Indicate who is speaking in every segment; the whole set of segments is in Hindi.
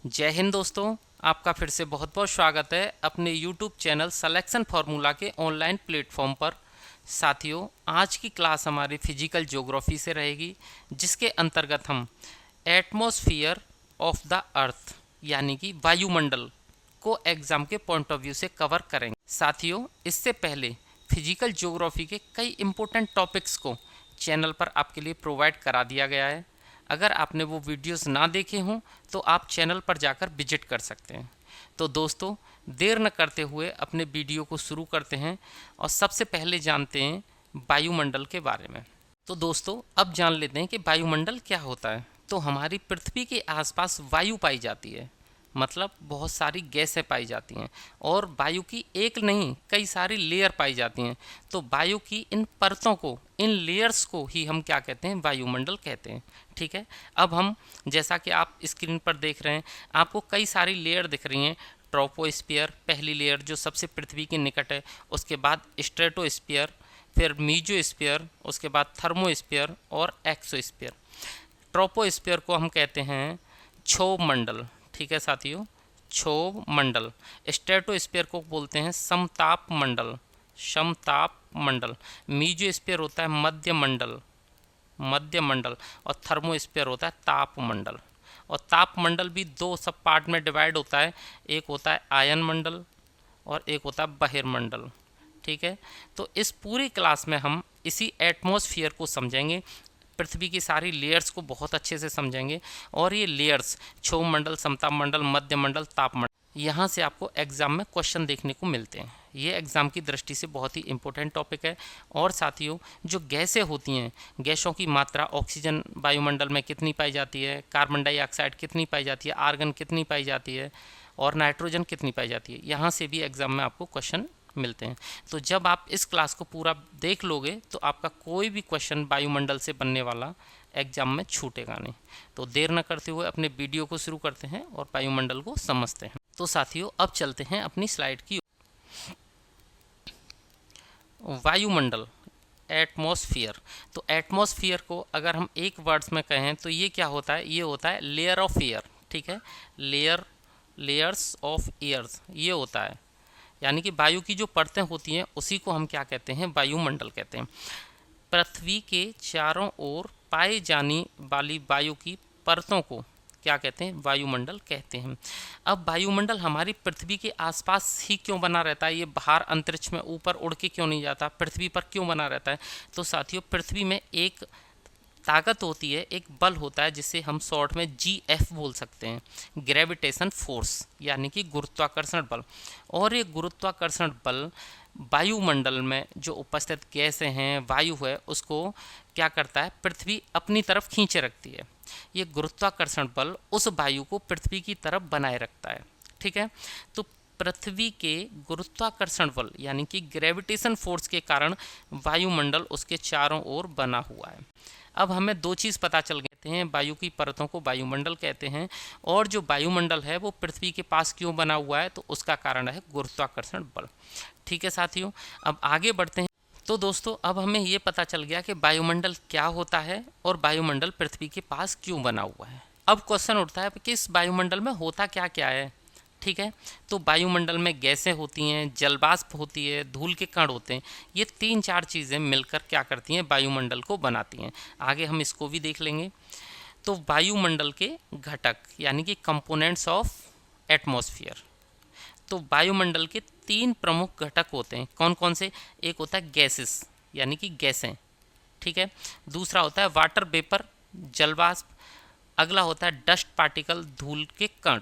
Speaker 1: जय हिंद दोस्तों। आपका फिर से बहुत बहुत स्वागत है अपने YouTube चैनल सिलेक्शन फार्मूला के ऑनलाइन प्लेटफॉर्म पर। साथियों, आज की क्लास हमारी फिजिकल ज्योग्राफी से रहेगी, जिसके अंतर्गत हम एटमॉस्फेयर ऑफ द अर्थ यानी कि वायुमंडल को एग्ज़ाम के पॉइंट ऑफ व्यू से कवर करेंगे। साथियों, इससे पहले फिजिकल ज्योग्राफी के कई इम्पोर्टेंट टॉपिक्स को चैनल पर आपके लिए प्रोवाइड करा दिया गया है। अगर आपने वो वीडियोस ना देखे हों तो आप चैनल पर जाकर विजिट कर सकते हैं। तो दोस्तों, देर न करते हुए अपने वीडियो को शुरू करते हैं और सबसे पहले जानते हैं वायुमंडल के बारे में। तो दोस्तों, अब जान लेते हैं कि वायुमंडल क्या होता है। तो हमारी पृथ्वी के आसपास वायु पाई जाती है, मतलब बहुत सारी गैसें पाई जाती हैं, और वायु की एक नहीं कई सारी लेयर पाई जाती हैं। तो वायु की इन परतों को, इन लेयर्स को ही हम क्या कहते हैं, वायुमंडल कहते हैं। ठीक है, अब हम जैसा कि आप स्क्रीन पर देख रहे हैं, आपको कई सारी लेयर दिख रही हैं। ट्रोपोस्फियर पहली लेयर जो सबसे पृथ्वी के निकट है, उसके बाद स्ट्रेटोस्फियर, फिर मीजोस्फियर, उसके बाद थर्मोस्फियर और एक्सोस्फियर। ट्रोपोस्फियर को हम कहते हैं क्षोभ मंडल। ठीक है साथियों, क्षोभ मंडल। स्ट्रेटोस्फियर को बोलते हैं समताप मंडल, समताप मंडल। मीजोस्फियर होता है मध्य मंडल, मध्य मंडल। और थर्मोस्फियर होता है ताप मंडल। और ताप मंडल भी दो सब पार्ट में डिवाइड होता है, एक होता है आयन मंडल और एक होता है बहिर्मंडल। ठीक है, तो इस पूरी क्लास में हम इसी एटमॉस्फेयर को समझेंगे, पृथ्वी की सारी लेयर्स को बहुत अच्छे से समझेंगे। और ये लेयर्स क्षोभ मंडल, समताप मंडल, मध्य मंडल, ताप मंडल, यहाँ से आपको एग्जाम में क्वेश्चन देखने को मिलते हैं। ये एग्ज़ाम की दृष्टि से बहुत ही इंपॉर्टेंट टॉपिक है। और साथियों, जो गैसें होती हैं, गैसों की मात्रा, ऑक्सीजन वायुमंडल में कितनी पाई जाती है, कार्बन डाइऑक्साइड कितनी पाई जाती है, आर्गन कितनी पाई जाती है और नाइट्रोजन कितनी पाई जाती है, यहाँ से भी एग्ज़ाम में आपको क्वेश्चन मिलते हैं। तो जब आप इस क्लास को पूरा देख लोगे तो आपका कोई भी क्वेश्चन वायुमंडल से बनने वाला एग्जाम में छूटेगा नहीं। तो देर न करते हुए अपने वीडियो को शुरू करते हैं और वायुमंडल को समझते हैं। तो साथियों, अब चलते हैं अपनी स्लाइड की। वायुमंडल, एटमॉस्फेयर। तो एटमॉस्फेयर को अगर हम एक वर्ड्स में कहें तो ये क्या होता है, ये होता है लेयर ऑफ एयर। ठीक है, लेयर्स ऑफ एयर्स ये होता है, यानी कि वायु की जो परतें होती हैं उसी को हम क्या कहते हैं, वायुमंडल कहते हैं। पृथ्वी के चारों ओर पाए जाने वाली वायु की परतों को क्या कहते हैं, वायुमंडल कहते हैं। अब वायुमंडल हमारी पृथ्वी के आसपास ही क्यों बना रहता है, ये बाहर अंतरिक्ष में ऊपर उड़ के क्यों नहीं जाता, पृथ्वी पर क्यों बना रहता है? तो साथियों, पृथ्वी में एक ताकत होती है, एक बल होता है, जिसे हम शॉर्ट में GF बोल सकते हैं, ग्रेविटेशन फोर्स, यानी कि गुरुत्वाकर्षण बल। और ये गुरुत्वाकर्षण बल वायुमंडल में जो उपस्थित गैसें हैं, वायु है, उसको क्या करता है, पृथ्वी अपनी तरफ खींचे रखती है। ये गुरुत्वाकर्षण बल उस वायु को पृथ्वी की तरफ बनाए रखता है। ठीक है, तो पृथ्वी के गुरुत्वाकर्षण बल यानी कि ग्रेविटेशन फोर्स के कारण वायुमंडल उसके चारों ओर बना हुआ है। अब हमें दो चीज़ पता चल गए हैं, वायु की परतों को वायुमंडल कहते हैं, और जो वायुमंडल है वो पृथ्वी के पास क्यों बना हुआ है, तो उसका कारण है गुरुत्वाकर्षण बल। ठीक है साथियों, अब आगे बढ़ते हैं। तो दोस्तों, अब हमें ये पता चल गया कि वायुमंडल क्या होता है और वायुमंडल पृथ्वी के पास क्यों बना हुआ है। अब क्वेश्चन उठता है कि इस वायुमंडल में होता क्या क्या है। ठीक है, तो वायुमंडल में गैसें होती हैं, जलवाष्प होती है, धूल के कण होते हैं। ये तीन चार चीज़ें मिलकर क्या करती हैं, वायुमंडल को बनाती हैं। आगे हम इसको भी देख लेंगे। तो वायुमंडल के घटक यानी कि कंपोनेंट्स ऑफ एटमॉस्फेयर। तो वायुमंडल के तीन प्रमुख घटक होते हैं। कौन कौन से? एक होता है गैसेस यानी कि गैसें। ठीक है, दूसरा होता है वाटर वेपर, जलवाष्प। अगला होता है डस्ट पार्टिकल, धूल के कण।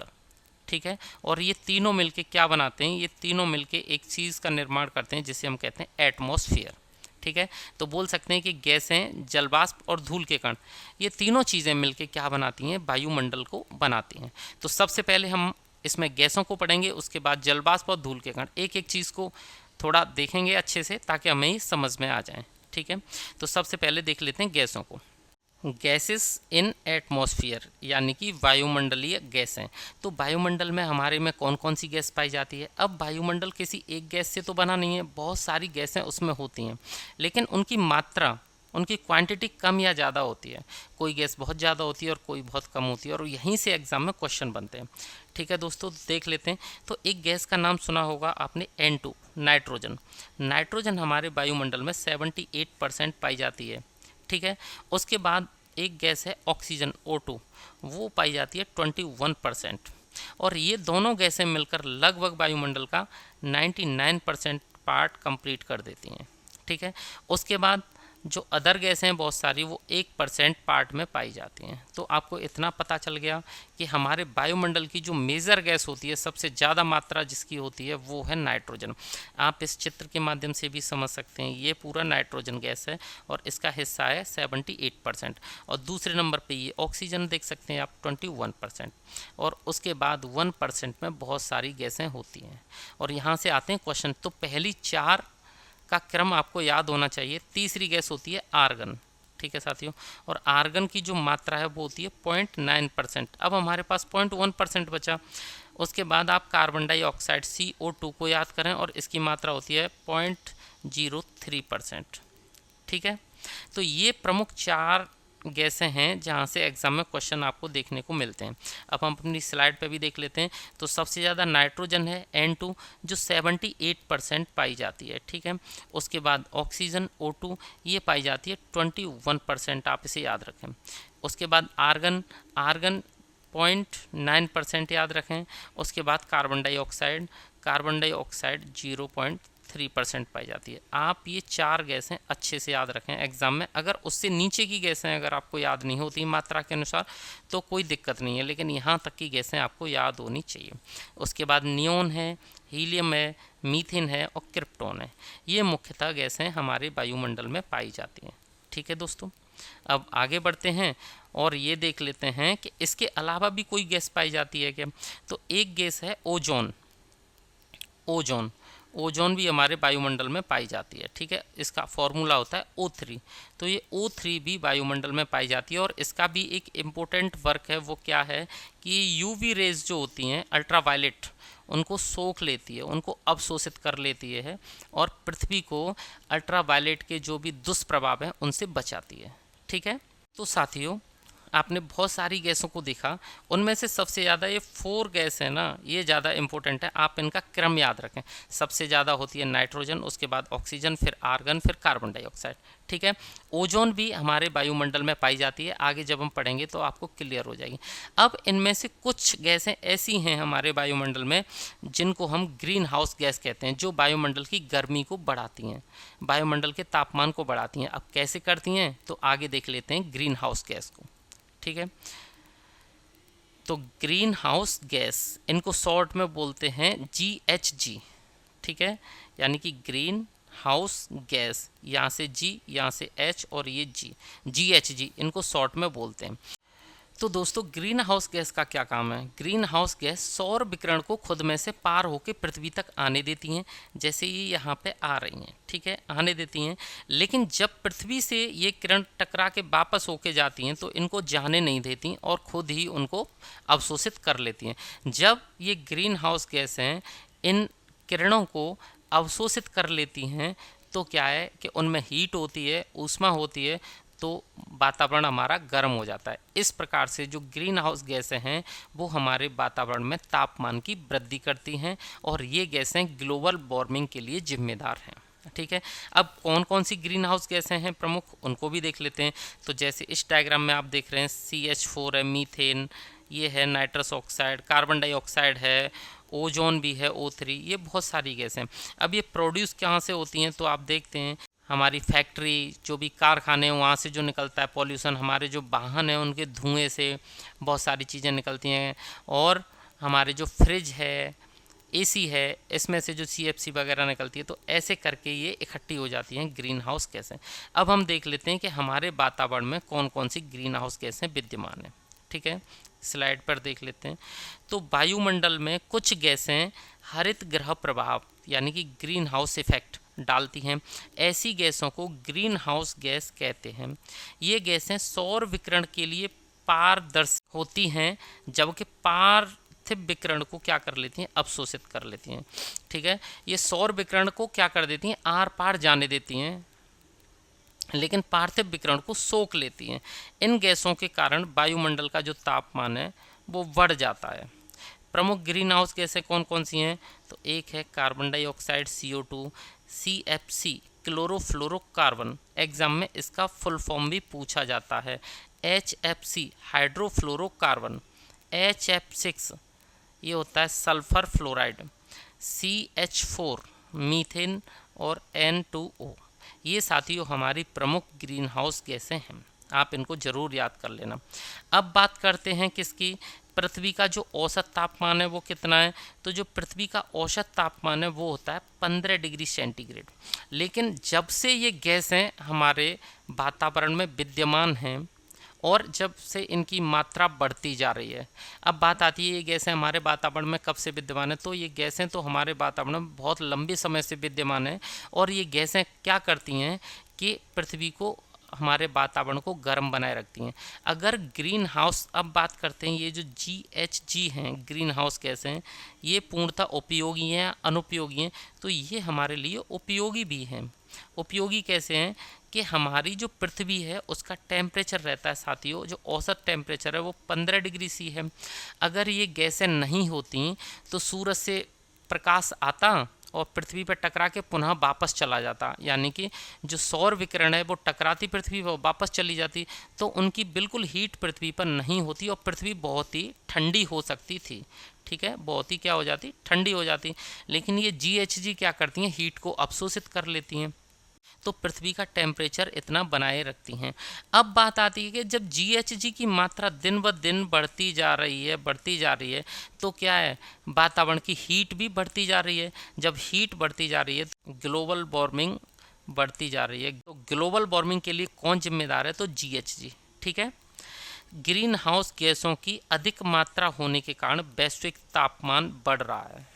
Speaker 1: ठीक है, और ये तीनों मिलके क्या बनाते हैं, ये तीनों मिलके एक चीज़ का निर्माण करते हैं जिसे हम कहते हैं एटमॉस्फेयर। ठीक है, तो बोल सकते हैं कि गैसें, जलवाष्प और धूल के कण, ये तीनों चीज़ें मिलके क्या बनाती हैं, वायुमंडल को बनाती हैं। तो सबसे पहले हम इसमें गैसों को पढ़ेंगे, उसके बाद जलवाष्प और धूल के कण। एक एक चीज़ को थोड़ा देखेंगे अच्छे से ताकि हमें ही समझ में आ जाए। ठीक है, तो सबसे पहले देख लेते हैं गैसों को। गैसेस इन एटमॉस्फेयर यानी कि वायुमंडलीय गैसें। तो वायुमंडल में हमारे में कौन कौन सी गैस पाई जाती है? अब वायुमंडल किसी एक गैस से तो बना नहीं है, बहुत सारी गैसें उसमें होती हैं, लेकिन उनकी मात्रा उनकी क्वांटिटी कम या ज़्यादा होती है, कोई गैस बहुत ज़्यादा होती है और कोई बहुत कम होती है, और यहीं से एग्जाम में क्वेश्चन बनते हैं। ठीक है दोस्तों, देख लेते हैं। तो एक गैस का नाम सुना होगा आपने, N2, नाइट्रोजन। नाइट्रोजन हमारे वायुमंडल में 78% पाई जाती है। ठीक है, उसके बाद एक गैस है ऑक्सीजन, O2, वो पाई जाती है 21%। और ये दोनों गैसें मिलकर लगभग वायुमंडल का 99% पार्ट कंप्लीट कर देती हैं। ठीक है, उसके बाद जो अदर गैसें हैं बहुत सारी, वो 1% पार्ट में पाई जाती हैं। तो आपको इतना पता चल गया कि हमारे वायुमंडल की जो मेजर गैस होती है, सबसे ज़्यादा मात्रा जिसकी होती है, वो है नाइट्रोजन। आप इस चित्र के माध्यम से भी समझ सकते हैं, ये पूरा नाइट्रोजन गैस है और इसका हिस्सा है 78%। और दूसरे नंबर पे ये ऑक्सीजन देख सकते हैं आप, 21%। और उसके बाद 1% में बहुत सारी गैसें होती हैं। और यहाँ से आते हैं क्वेश्चन। तो पहली 4 का क्रम आपको याद होना चाहिए। तीसरी गैस होती है आर्गन। ठीक है साथियों, और आर्गन की जो मात्रा है वो होती है 0.9%। अब हमारे पास 0.1% बचा। उसके बाद आप कार्बन डाइऑक्साइड CO2 को याद करें, और इसकी मात्रा होती है 0.03%। ठीक है, तो ये प्रमुख 4 गैसें हैं जहाँ से एग्जाम में क्वेश्चन आपको देखने को मिलते हैं। अब हम अपनी स्लाइड पे भी देख लेते हैं। तो सबसे ज़्यादा नाइट्रोजन है, N2, जो 78% पाई जाती है। ठीक है, उसके बाद ऑक्सीजन, O2, ये पाई जाती है 21%, आप इसे याद रखें। उसके बाद आर्गन, आर्गन 0.9% याद रखें। उसके बाद कार्बन डाइऑक्साइड, कार्बन डाइऑक्साइड 0.3% पाई जाती है। आप ये 4 गैसें अच्छे से याद रखें एग्जाम में। अगर उससे नीचे की गैसें अगर आपको याद नहीं होती मात्रा के अनुसार तो कोई दिक्कत नहीं है, लेकिन यहाँ तक की गैसें आपको याद होनी चाहिए। उसके बाद नियोन है, हीलियम है, मीथेन है और क्रिप्टॉन है। ये मुख्यतः गैसें हमारे वायुमंडल में पाई जाती हैं। ठीक है दोस्तों, अब आगे बढ़ते हैं और ये देख लेते हैं कि इसके अलावा भी कोई गैस पाई जाती है क्या। तो एक गैस है ओजोन। ओजोन, ओजोन भी हमारे वायुमंडल में पाई जाती है। ठीक है, इसका फॉर्मूला होता है O3। तो ये O3 भी वायुमंडल में पाई जाती है, और इसका भी एक इम्पोर्टेंट वर्क है। वो क्या है कि यूवी रेज जो होती हैं, अल्ट्रावायलेट, उनको सोख लेती है, उनको अवशोषित कर लेती है, और पृथ्वी को अल्ट्रावायलेट के जो भी दुष्प्रभाव हैं उनसे बचाती है। ठीक है, तो साथियों आपने बहुत सारी गैसों को देखा, उनमें से सबसे ज़्यादा ये 4 गैस है ना, ये ज़्यादा इंपॉर्टेंट है। आप इनका क्रम याद रखें। सबसे ज़्यादा होती है नाइट्रोजन, उसके बाद ऑक्सीजन, फिर आर्गन, फिर कार्बन डाइऑक्साइड। ठीक है, ओजोन भी हमारे वायुमंडल में पाई जाती है। आगे जब हम पढ़ेंगे तो आपको क्लियर हो जाएगी। अब इनमें से कुछ गैसें ऐसी हैं हमारे वायुमंडल में जिनको हम ग्रीन हाउस गैस कहते हैं, जो वायुमंडल की गर्मी को बढ़ाती हैं, वायुमंडल के तापमान को बढ़ाती हैं। अब कैसे करती हैं, तो आगे देख लेते हैं ग्रीन हाउस गैस को। ठीक है, तो ग्रीन हाउस गैस, इनको शॉर्ट में बोलते हैं GHG। ठीक है, यानी कि ग्रीन हाउस गैस, यहाँ से G, यहाँ से H और ये G, GHG, इनको शॉर्ट में बोलते हैं। तो दोस्तों ग्रीन हाउस गैस का क्या काम है। ग्रीन हाउस गैस सौर विकिरण को खुद में से पार होकर पृथ्वी तक आने देती हैं, जैसे ये यहाँ पे आ रही हैं। ठीक है, आने देती हैं, लेकिन जब पृथ्वी से ये किरण टकरा के वापस होके जाती हैं तो इनको जाने नहीं देती और खुद ही उनको अवशोषित कर लेती हैं। जब ये ग्रीन हाउस गैस हैं इन किरणों को अवशोषित कर लेती हैं तो क्या है कि उनमें हीट होती है, ऊष्मा होती है, तो वातावरण हमारा गर्म हो जाता है। इस प्रकार से जो ग्रीन हाउस गैसें हैं वो हमारे वातावरण में तापमान की वृद्धि करती हैं, और ये गैसें ग्लोबल वार्मिंग के लिए जिम्मेदार हैं। ठीक है, अब कौन कौन सी ग्रीन हाउस गैसें हैं प्रमुख, उनको भी देख लेते हैं। तो जैसे इस डायग्राम में आप देख रहे हैं, CH4 है, मीथेन, ये है नाइट्रस ऑक्साइड, कार्बन डाइऑक्साइड है, ओजोन भी है, O3, ये बहुत सारी गैसें। अब ये प्रोड्यूस कहाँ से होती हैं, तो आप देखते हैं हमारी फैक्ट्री, जो भी कारखाने हैं वहाँ से जो निकलता है पॉल्यूशन, हमारे जो वाहन हैं उनके धुएं से बहुत सारी चीज़ें निकलती हैं, और हमारे जो फ्रिज है, AC है, इसमें से जो CFC वगैरह निकलती है। तो ऐसे करके ये इकट्ठी हो जाती हैं ग्रीन हाउस गैसें। अब हम देख लेते हैं कि हमारे वातावरण में कौन कौन सी ग्रीन हाउस गैसें विद्यमान हैं। ठीक है, स्लाइड पर देख लेते हैं। तो वायुमंडल में कुछ गैसें हरित गृह प्रभाव यानी कि ग्रीन हाउस इफेक्ट डालती हैं। ऐसी गैसों को ग्रीन हाउस गैस कहते हैं। ये गैसें सौर विकिरण के लिए पारदर्शी होती हैं, जबकि पार्थिव विकिरण को क्या कर लेती हैं, अवशोषित कर लेती हैं। ठीक है, ये सौर विकिरण को क्या कर देती हैं, आर पार जाने देती हैं, लेकिन पार्थिव विकिरण को सोख लेती हैं। इन गैसों के कारण वायुमंडल का जो तापमान है वो बढ़ जाता है। प्रमुख ग्रीन हाउस गैसें कौन कौन सी हैं? तो एक है carbon dioxide CO2, CFC chlorofluorocarbon, exam में इसका फुल फॉर्म भी पूछा जाता है। HFC हाइड्रोफ्लोरोकार्बन, HF6 ये होता है सल्फर फ्लोराइड, CH4 मीथेन और N2O। ये साथियों हमारी प्रमुख ग्रीन हाउस गैसें हैं, आप इनको जरूर याद कर लेना। अब बात करते हैं किसकी? पृथ्वी का जो औसत तापमान है वो कितना है? तो जो पृथ्वी का औसत तापमान है वो होता है 15 डिग्री सेंटीग्रेड। लेकिन जब से ये गैसें हमारे वातावरण में विद्यमान हैं और जब से इनकी मात्रा बढ़ती जा रही है, अब बात आती है ये गैसें हमारे वातावरण में कब से विद्यमान है? तो ये गैसें तो हमारे वातावरण में बहुत लंबे समय से विद्यमान है और ये गैसें क्या करती हैं कि पृथ्वी को, हमारे वातावरण को गर्म बनाए रखती हैं। अगर ग्रीन हाउस, अब बात करते हैं ये जो GHG हैं ग्रीन हाउस गैसें हैं, ये पूर्णतः उपयोगी हैं अनुपयोगी हैं? तो ये हमारे लिए उपयोगी भी हैं। उपयोगी कैसे हैं कि हमारी जो पृथ्वी है उसका टेम्परेचर रहता है साथियों, जो औसत टेम्परेचर है वो 15 डिग्री C है। अगर ये गैसें नहीं होती तो सूरज से प्रकाश आता और पृथ्वी पर टकरा के पुनः वापस चला जाता, यानी कि जो सौर विकिरण है वो टकराती पृथ्वी पर वापस चली जाती, तो उनकी बिल्कुल हीट पृथ्वी पर नहीं होती और पृथ्वी बहुत ही ठंडी हो सकती थी। ठीक है, बहुत ही क्या हो जाती? ठंडी हो जाती। लेकिन ये GHG क्या करती हैं? हीट को अवशोषित कर लेती हैं, तो पृथ्वी का टेम्परेचर इतना बनाए रखती हैं। अब बात आती है कि जब GHG की मात्रा दिन ब दिन बढ़ती जा रही है तो क्या है? वातावरण की हीट भी बढ़ती जा रही है। जब हीट बढ़ती जा रही है तो ग्लोबल वार्मिंग बढ़ती जा रही है। तो ग्लोबल वार्मिंग के लिए कौन जिम्मेदार है? तो GHG। ठीक है, ग्रीन हाउस गैसों की अधिक मात्रा होने के कारण वैश्विक तापमान बढ़ रहा है।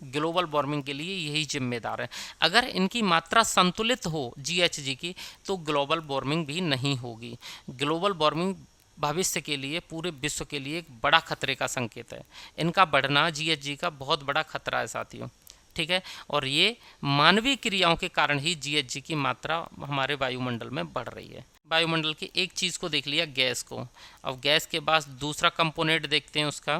Speaker 1: ग्लोबल वार्मिंग के लिए यही जिम्मेदार है। अगर इनकी मात्रा संतुलित हो GHG की तो ग्लोबल वार्मिंग भी नहीं होगी। ग्लोबल वार्मिंग भविष्य के लिए, पूरे विश्व के लिए एक बड़ा खतरे का संकेत है। इनका बढ़ना GHG का बहुत बड़ा खतरा है साथियों। ठीक है, और ये मानवीय क्रियाओं के कारण ही GHG की मात्रा हमारे वायुमंडल में बढ़ रही है। वायुमंडल की एक चीज़ को देख लिया, गैस को। अब गैस के बाद दूसरा कंपोनेंट देखते हैं उसका।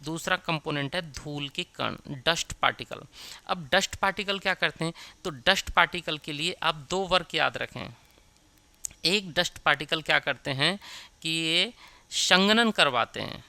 Speaker 1: दूसरा कंपोनेंट है धूल के कण, डस्ट पार्टिकल। अब डस्ट पार्टिकल क्या करते हैं? तो डस्ट पार्टिकल के लिए आप दो वर्ग याद रखें। एक डस्ट पार्टिकल क्या करते हैं कि ये संघनन करवाते हैं,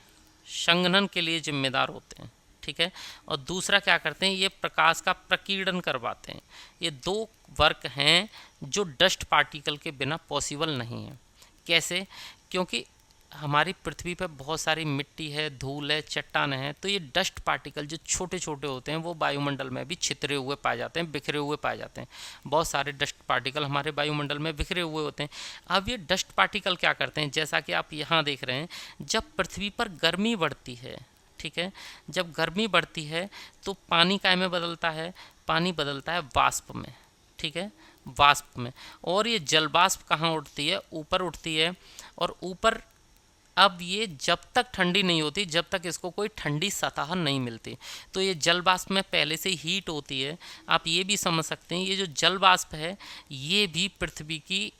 Speaker 1: संघनन के लिए जिम्मेदार होते हैं। ठीक है, और दूसरा क्या करते हैं? ये प्रकाश का प्रकीर्णन करवाते हैं। ये दो वर्क हैं जो डस्ट पार्टिकल के बिना पॉसिबल नहीं है। कैसे? क्योंकि हमारी पृथ्वी पर बहुत सारी मिट्टी है, धूल है, चट्टान है, तो ये डस्ट पार्टिकल जो छोटे छोटे होते हैं वो वायुमंडल में भी छितरे हुए पाए जाते हैं, बिखरे हुए पाए जाते हैं। बहुत सारे डस्ट पार्टिकल हमारे वायुमंडल में बिखरे हुए होते हैं। अब ये डस्ट पार्टिकल क्या करते हैं? जैसा कि आप यहाँ देख रहे हैं, जब पृथ्वी पर गर्मी बढ़ती है, ठीक है, जब गर्मी बढ़ती है तो पानी काय में बदलता है? पानी बदलता है वाष्प में। ठीक है, वाष्प में। और ये जल वाष्प कहाँ उठती है? ऊपर उठती है। और ऊपर अब ये जब तक ठंडी नहीं होती, जब तक इसको कोई ठंडी सतह नहीं मिलती, तो ये जल वाष्प में पहले से हीट होती है। आप ये भी समझ सकते हैं ये जो जल वाष्प है ये भी पृथ्वी की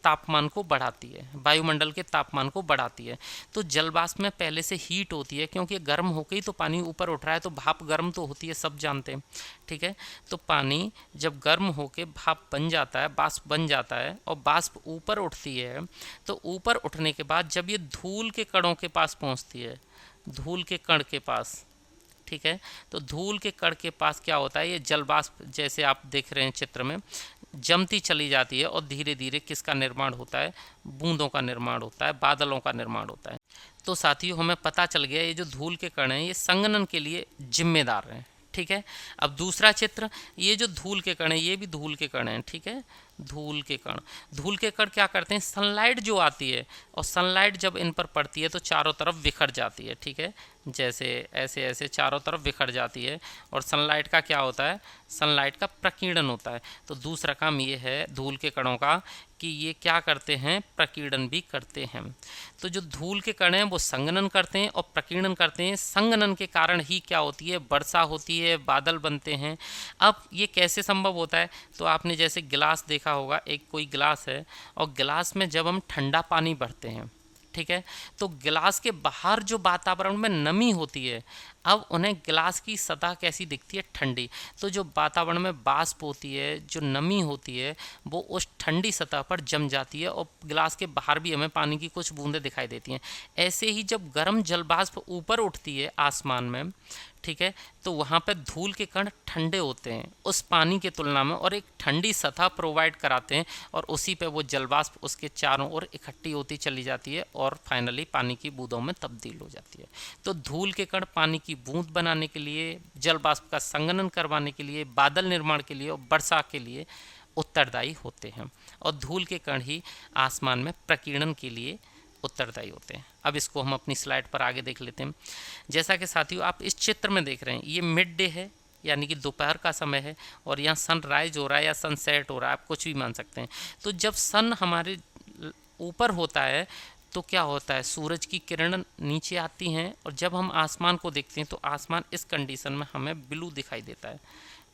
Speaker 1: तापमान को बढ़ाती है, वायुमंडल के तापमान को बढ़ाती है। तो जल वाष्प में पहले से हीट होती है, क्योंकि गर्म हो गई तो पानी ऊपर उठ रहा है, तो भाप गर्म तो होती है, सब जानते हैं। ठीक है, तो पानी जब गर्म होकर भाप बन जाता है, वाष्प बन जाता है, और वाष्प ऊपर उठती है, तो ऊपर उठने के बाद जब ये धूल के कणों के पास पहुंचती है, धूल के कण के पास, ठीक है, तो धूल के कण के पास क्या होता है? ये जल वाष्प जैसे आप देख रहे हैं चित्र में जमती चली जाती है और धीरे धीरे किसका निर्माण होता है? बूंदों का निर्माण होता है, बादलों का निर्माण होता है। तो साथियों हमें पता चल गया ये जो धूल के कण हैं ये संघनन के लिए जिम्मेदार हैं। ठीक है, अब दूसरा चित्र, ये जो धूल के कण हैं ये भी धूल के कण हैं। ठीक है, धूल के कण, धूल के कण क्या करते हैं? सनलाइट जो आती है और सनलाइट जब इन पर पड़ती है तो चारों तरफ बिखर जाती है। ठीक है, जैसे ऐसे ऐसे चारों तरफ बिखर जाती है, और सनलाइट का क्या होता है? सनलाइट का प्रकीर्णन होता है। तो दूसरा काम ये है धूल के कणों का कि ये क्या करते हैं, प्रकीर्णन भी करते हैं। तो जो धूल के कण हैं वो संघनन करते हैं और प्रकीर्णन करते हैं। संघनन के कारण ही क्या होती है, वर्षा होती है, बादल बनते हैं। अब ये कैसे संभव होता है, तो आपने जैसे गिलास देखा होगा, एक कोई गिलास है और गिलास में जब हम ठंडा पानी भरते हैं, ठीक है, तो गिलास के बाहर जो वातावरण में नमी होती है, अब उन्हें गिलास की सतह कैसी दिखती है, ठंडी। तो जो वातावरण में वाष्प होती है, जो नमी होती है, वो उस ठंडी सतह पर जम जाती है और गिलास के बाहर भी हमें पानी की कुछ बूंदें दिखाई देती हैं। ऐसे ही जब गर्म जल वाष्प ऊपर उठती है आसमान में, ठीक है, तो वहाँ पे धूल के कण ठंडे होते हैं उस पानी के तुलना में और एक ठंडी सतह प्रोवाइड कराते हैं और उसी पे वो जलवाष्प उसके चारों ओर इकट्ठी होती चली जाती है और फाइनली पानी की बूंदों में तब्दील हो जाती है। तो धूल के कण पानी की बूंद बनाने के लिए, जलवाष्प का संघनन करवाने के लिए, बादल निर्माण के लिए और वर्षा के लिए उत्तरदायी होते हैं और धूल के कण ही आसमान में प्रकीर्णन के लिए उत्तरदायी होते हैं। अब इसको हम अपनी स्लाइड पर आगे देख लेते हैं। जैसा कि साथियों आप इस चित्र में देख रहे हैं, ये मिड डे है यानी कि दोपहर का समय है और यहाँ सनराइज हो रहा है या सनसेट हो रहा है, आप कुछ भी मान सकते हैं। तो जब सन हमारे ऊपर होता है तो क्या होता है, सूरज की किरण नीचे आती हैं और जब हम आसमान को देखते हैं तो आसमान इस कंडीशन में हमें ब्लू दिखाई देता है,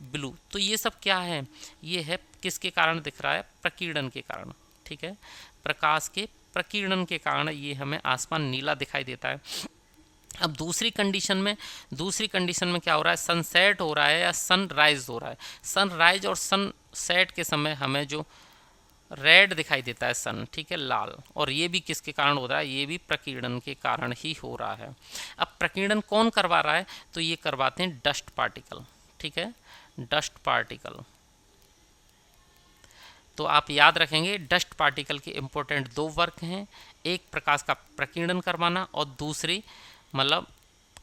Speaker 1: ब्लू। तो ये सब क्या है, ये है किसके कारण दिख रहा है, प्रकीर्णन के कारण, ठीक है, प्रकाश के प्रकीर्णन के कारण ये हमें आसमान नीला दिखाई देता है। अब दूसरी कंडीशन में क्या हो रहा है, सनसेट हो रहा है या सनराइज हो रहा है। सनराइज और सनसेट के समय हमें जो रेड दिखाई देता है सन, ठीक है, लाल, और ये भी किसके कारण हो रहा है, ये भी प्रकीर्णन के कारण ही हो रहा है। अब प्रकीर्णन कौन करवा रहा है, तो ये करवाते हैं डस्ट पार्टिकल, ठीक है, डस्ट पार्टिकल। तो आप याद रखेंगे डस्ट पार्टिकल के इम्पोर्टेंट दो वर्क हैं, एक प्रकाश का प्रकीर्णन करवाना और दूसरी मतलब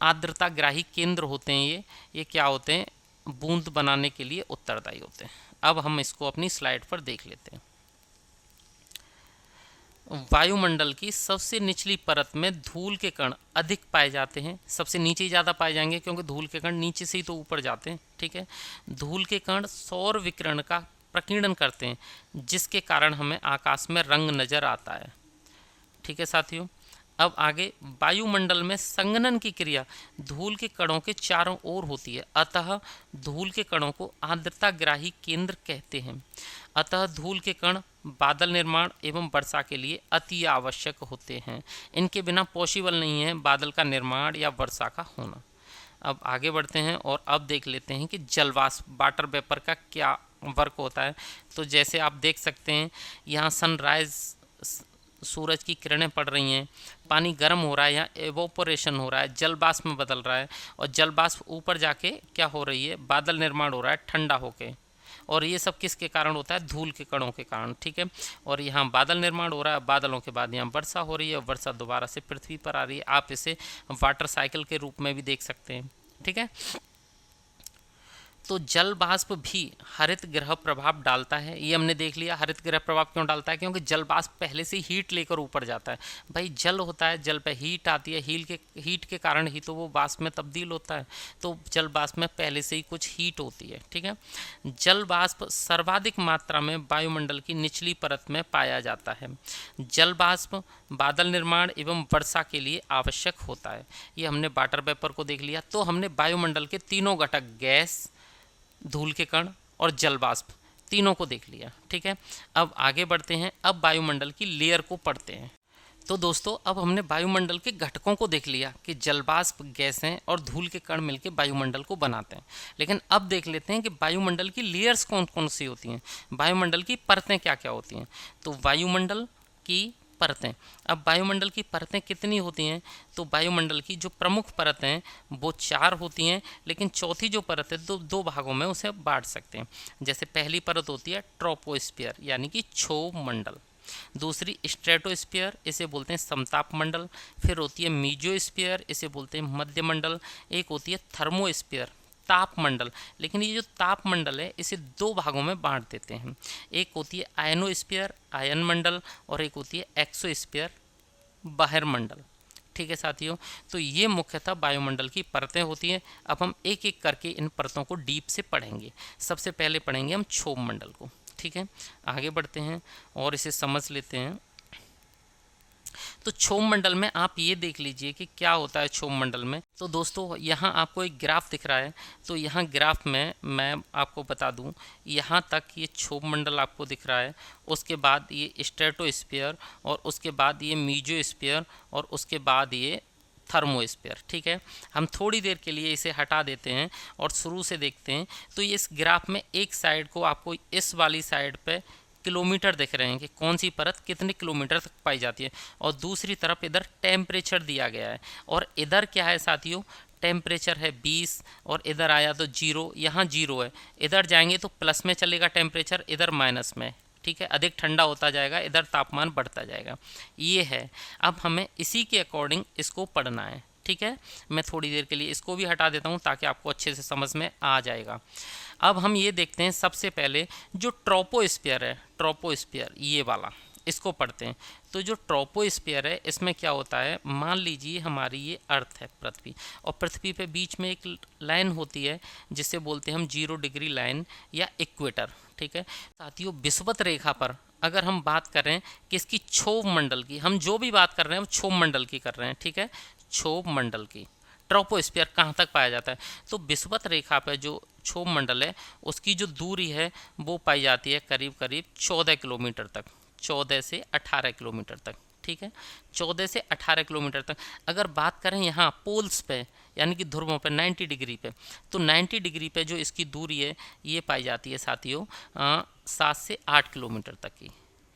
Speaker 1: आर्द्रता ग्राही केंद्र होते हैं, ये क्या होते हैं, बूंद बनाने के लिए उत्तरदायी होते हैं। अब हम इसको अपनी स्लाइड पर देख लेते हैं। वायुमंडल की सबसे निचली परत में धूल के कण अधिक पाए जाते हैं, सबसे नीचे ही ज़्यादा पाए जाएंगे क्योंकि धूल के कण नीचे से ही तो ऊपर जाते हैं, ठीक है। धूल के कण सौर विकिरण का प्रकीर्णन करते हैं जिसके कारण हमें आकाश में रंग नज़र आता है, ठीक है साथियों। अब आगे वायुमंडल में संघनन की क्रिया धूल के कणों के चारों ओर होती है, अतः धूल के कणों को आर्द्रता ग्राही केंद्र कहते हैं। अतः धूल के कण बादल निर्माण एवं वर्षा के लिए अति आवश्यक होते हैं। इनके बिना पॉसिबल नहीं है बादल का निर्माण या वर्षा का होना। अब आगे बढ़ते हैं और अब देख लेते हैं कि जलवाष्प वाटर वेपर का क्या वर्क होता है। तो जैसे आप देख सकते हैं यहाँ सनराइज, सूरज की किरणें पड़ रही हैं, पानी गर्म हो रहा है, यहाँ एवोपोरेशन हो रहा है, जलवाष्प में बदल रहा है और जलवाष्प ऊपर जाके क्या हो रही है, बादल निर्माण हो रहा है ठंडा होके, और ये सब किसके कारण होता है, धूल के कणों के कारण, ठीक है। और यहाँ बादल निर्माण हो रहा है, बादलों के बाद यहाँ वर्षा हो रही है, वर्षा दोबारा से पृथ्वी पर आ रही है। आप इसे वाटर साइकिल के रूप में भी देख सकते हैं, ठीक है। तो जल वाष्प भी हरित गृह प्रभाव डालता है, ये हमने देख लिया। हरित गृह प्रभाव क्यों डालता है, क्योंकि जल वाष्प पहले से हीट लेकर ऊपर जाता है। भाई जल होता है, जल पे हीट आती है, हीट के कारण ही तो वो वाष्प में तब्दील होता है। तो जल वाष्प में पहले से ही कुछ हीट होती है, ठीक है। जल वाष्प सर्वाधिक मात्रा में वायुमंडल की निचली परत में पाया जाता है। जल वाष्प बादल निर्माण एवं वर्षा के लिए आवश्यक होता है। ये हमने वाटर वेपर को देख लिया। तो हमने वायुमंडल के तीनों घटक, गैस, धूल के कण और जल वाष्प, तीनों को देख लिया, ठीक है। अब आगे बढ़ते हैं, अब वायुमंडल की लेयर को पढ़ते हैं। तो दोस्तों अब हमने वायुमंडल के घटकों को देख लिया कि जल वाष्प, गैसें और धूल के कण मिलकर वायुमंडल को बनाते हैं। लेकिन अब देख लेते हैं कि वायुमंडल की लेयर्स कौन कौन सी होती हैं, वायुमंडल की परतें क्या क्या होती हैं। तो वायुमंडल की परतें, अब वायुमंडल की परतें कितनी होती हैं, तो वायुमंडल की जो प्रमुख परतें हैं वो 4 होती हैं, लेकिन चौथी जो परत है दो भागों में उसे बांट सकते हैं। जैसे पहली परत होती है ट्रोपोस्फीयर यानी कि क्षोभ मंडल, दूसरी स्ट्रेटोस्फीयर, इसे बोलते हैं समताप मंडल, फिर होती है मीजोस्फीयर, इसे बोलते हैं मध्य मंडल, एक होती है थर्मोस्फीयर, ताप मंडल। लेकिन ये जो ताप मंडल है इसे 2 भागों में बांट देते हैं, एक होती है आयनोस्फीयर, आयन मंडल, और एक होती है एक्सोस्फीयर, बाहर मंडल, ठीक है साथियों। तो ये मुख्यतः वायुमंडल की परतें होती हैं। अब हम एक एक करके इन परतों को डीप से पढ़ेंगे। सबसे पहले पढ़ेंगे हम क्षोभ मंडल को, ठीक है, आगे बढ़ते हैं और इसे समझ लेते हैं। तो क्षोभ मंडल में आप ये देख लीजिए कि क्या होता है क्षोभ मंडल में। तो दोस्तों यहाँ आपको एक ग्राफ दिख रहा है, तो यहाँ ग्राफ में मैं आपको बता दूँ, यहाँ तक ये क्षोभ मंडल आपको दिख रहा है, उसके बाद ये स्ट्रेटोस्फीयर, और उसके बाद ये मीजोस्फीयर, और उसके बाद ये थर्मोस्फीयर। ठीक है, हम थोड़ी देर के लिए इसे हटा देते हैं और शुरू से देखते हैं। तो ये इस ग्राफ में एक साइड को आपको इस वाली साइड पे किलोमीटर दिख रहे हैं कि कौन सी परत कितने किलोमीटर तक पाई जाती है, और दूसरी तरफ इधर टेम्परेचर दिया गया है। और इधर क्या है साथियों, टेम्परेचर है 20, और इधर आया तो 0, यहाँ 0 है, इधर जाएंगे तो प्लस में चलेगा टेम्परेचर, इधर माइनस में। ठीक है, अधिक ठंडा होता जाएगा, इधर तापमान बढ़ता जाएगा। ये है, अब हमें इसी के अकॉर्डिंग इसको पढ़ना है। ठीक है, मैं थोड़ी देर के लिए इसको भी हटा देता हूँ ताकि आपको अच्छे से समझ में आ जाएगा। अब हम ये देखते हैं, सबसे पहले जो ट्रोपोस्फीयर है, ट्रोपोस्फीयर ये वाला, इसको पढ़ते हैं। तो जो ट्रोपोस्फीयर है, इसमें क्या होता है, मान लीजिए हमारी ये अर्थ है, पृथ्वी, और पृथ्वी पे बीच में एक लाइन होती है जिसे बोलते हैं हम 0 डिग्री लाइन या इक्वेटर। ठीक है साथियों, विषुवत रेखा पर अगर हम बात करें किसकी, क्षोभ मंडल की, हम जो भी बात कर रहे हैं वो क्षोभ मंडल की कर रहे हैं। ठीक है, क्षोभ मंडल की, ट्रोपोस्फीयर कहाँ तक पाया जाता है, तो विषुवत रेखा पर जो क्षोभ मंडल है उसकी जो दूरी है वो पाई जाती है करीब करीब 14 किलोमीटर तक, 14 से 18 किलोमीटर तक। ठीक है, 14 से 18 किलोमीटर तक। अगर बात करें यहाँ पोल्स पे यानी कि ध्रुवों पे 90 डिग्री पे, तो 90 डिग्री पे जो इसकी दूरी है ये पाई जाती है साथियों 7 से 8 किलोमीटर तक की।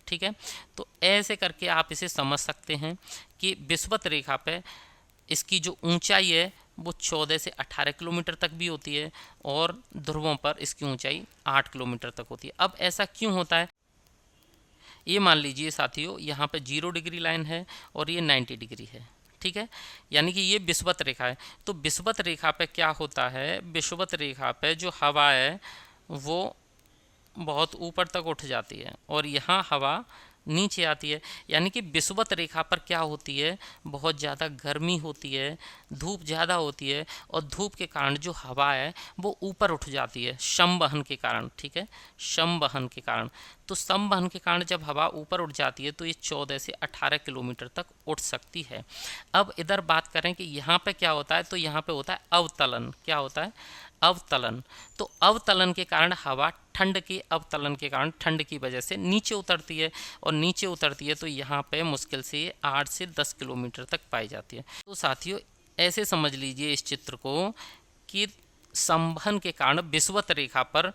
Speaker 1: ठीक है, तो ऐसे करके आप इसे समझ सकते हैं कि विषुवत रेखा पे इसकी जो ऊंचाई है वो 14 से 18 किलोमीटर तक भी होती है, और ध्रुवों पर इसकी ऊंचाई 8 किलोमीटर तक होती है। अब ऐसा क्यों होता है, ये मान लीजिए साथियों, यहाँ पे 0 डिग्री लाइन है और ये 90 डिग्री है। ठीक है, यानी कि ये विषुवत रेखा है। तो विषुवत रेखा पे क्या होता है, विषुवत रेखा पे जो हवा है वो बहुत ऊपर तक उठ जाती है और यहाँ हवा नीचे आती है। यानी कि विषुवत रेखा पर क्या होती है, बहुत ज़्यादा गर्मी होती है, धूप ज़्यादा होती है, और धूप के कारण जो हवा है वो ऊपर उठ जाती है समवहन के कारण। ठीक है, समवहन के कारण। तो समवहन के कारण जब हवा ऊपर उठ जाती है तो ये 14 से 18 किलोमीटर तक उठ सकती है। अब इधर बात करें कि यहाँ पे क्या होता है, तो यहाँ पे होता है अवतलन। क्या होता है, अवतलन। तो अवतलन के कारण हवा ठंड के, अवतलन के कारण ठंड की वजह से नीचे उतरती है, और नीचे उतरती है तो यहाँ पे मुश्किल से 8 से 10 किलोमीटर तक पाई जाती है। तो साथियों ऐसे समझ लीजिए इस चित्र को कि संवहन के कारण विषुवत रेखा पर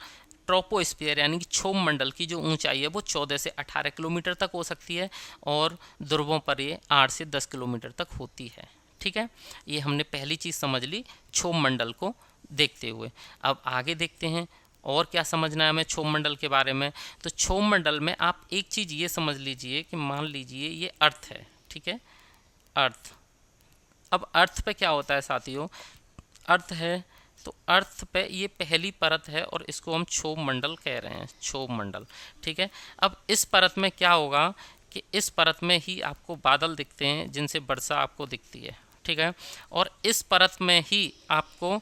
Speaker 1: ट्रोपोस्फीयर यानी कि क्षोभ मंडल की जो ऊंचाई है वो 14 से 18 किलोमीटर तक हो सकती है, और ध्रुवों पर ये 8 से 10 किलोमीटर तक होती है। ठीक है, ये हमने पहली चीज़ समझ ली क्षोभ मंडल को देखते हुए। अब आगे देखते हैं और क्या समझना है हमें क्षोभ मंडल के बारे में। तो क्षोभ मंडल में आप एक चीज़ ये समझ लीजिए कि मान लीजिए ये अर्थ है। ठीक है, अर्थ। अब अर्थ पे क्या होता है साथियों, अर्थ है तो अर्थ पे ये पहली परत है और इसको हम क्षोभ मंडल कह रहे हैं, क्षोभ मंडल। ठीक है, अब इस परत में क्या होगा कि इस परत में ही आपको बादल दिखते हैं जिनसे वर्षा आपको दिखती है। ठीक है, और इस परत में ही आपको